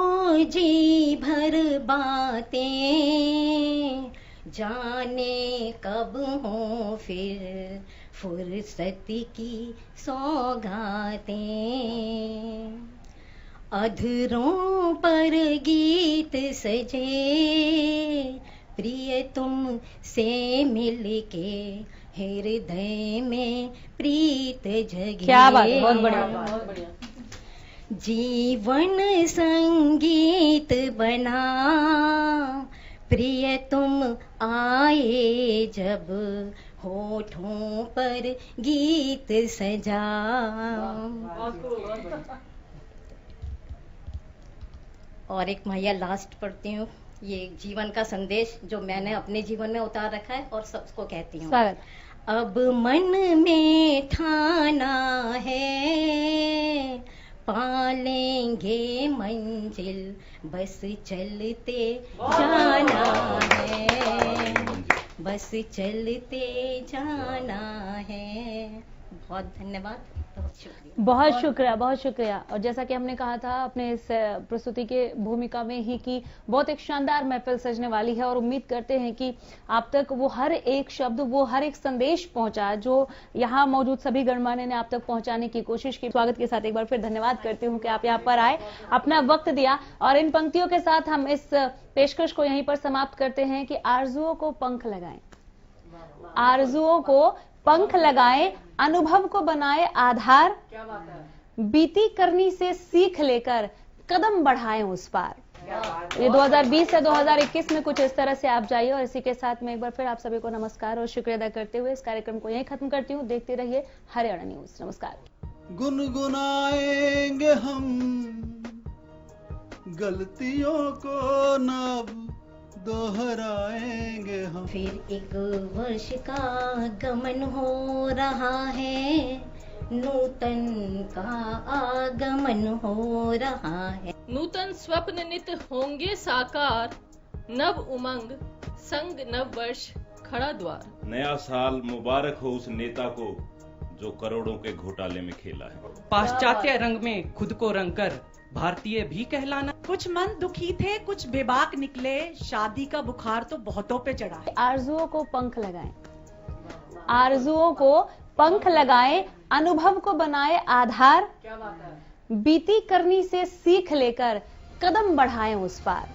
जी भर बातें, जाने कब हो फिर फुर्सत की सौगातें। अधरों पर गीत सजे, प्रिय तुम से मिलके हृदय में प्रीत जगे। क्या बात, बहुत बढ़िया, बहुत बढ़िया। जीवन संगीत बना, प्रिय तुम आए जब होठों पर गीत सजा। और एक मैया लास्ट पढ़ती हूँ। ये एक जीवन का संदेश जो मैंने अपने जीवन में उतार रखा है और सबको कहती हूँ। अब मन में ठाना है, पालेंगे मंजिल, बस चलते जाना है, बस चलते जाना है। बहुत धन्यवाद, बहुत शुक्रिया। बहुत शुक्रिया, बहुत शुक्रिया। और जैसा कि हमने कहा था अपने इस प्रस्तुति के भूमिका में ही कि बहुत एक शानदार महफिल सजने वाली है और उम्मीद करते हैं कि आप तक वो हर एक शब्द, वो हर एक संदेश पहुंचा जो यहाँ मौजूद सभी गणमान्य ने आप तक पहुंचाने की कोशिश की। स्वागत के साथ एक बार फिर धन्यवाद करती हूँ कि आप यहाँ पर आए, अपना वक्त दिया। और इन पंक्तियों के साथ हम इस पेशकश को यहीं पर समाप्त करते हैं कि आरजुओं को पंख लगाएं, आरजुओं को पंख लगाएं, अनुभव को बनाए आधार, बीती करनी से सीख लेकर कदम बढ़ाएं उस पार। ये 2020 से 2021 में कुछ इस तरह से आप जाइए। और इसी के साथ में एक बार फिर आप सभी को नमस्कार और शुक्रिया अदा करते हुए इस कार्यक्रम को यहीं खत्म करती हूँ। देखते रहिए हरियाणा न्यूज। नमस्कार। गुनगुनाएंगे हम गलतियों को नब दोहराएंगे हम। फिर एक वर्ष का गमन हो रहा है, नूतन का आगमन हो रहा है। नूतन स्वप्न नित होंगे साकार, नव उमंग संग नव वर्ष खड़ा द्वार। नया साल मुबारक हो उस नेता को जो करोड़ों के घोटाले में खेला है। पाश्चात्य रंग में खुद को रंग कर भारतीय भी कहलाना। कुछ मन दुखी थे, कुछ बेबाक निकले, शादी का बुखार तो बहुतों पे चढ़ा है। आरजुओं को पंख लगाएं, आरजुओं को पंख लगाएं, अनुभव को बनाए आधार, बीती करनी से सीख लेकर कदम बढ़ाएं उस पार।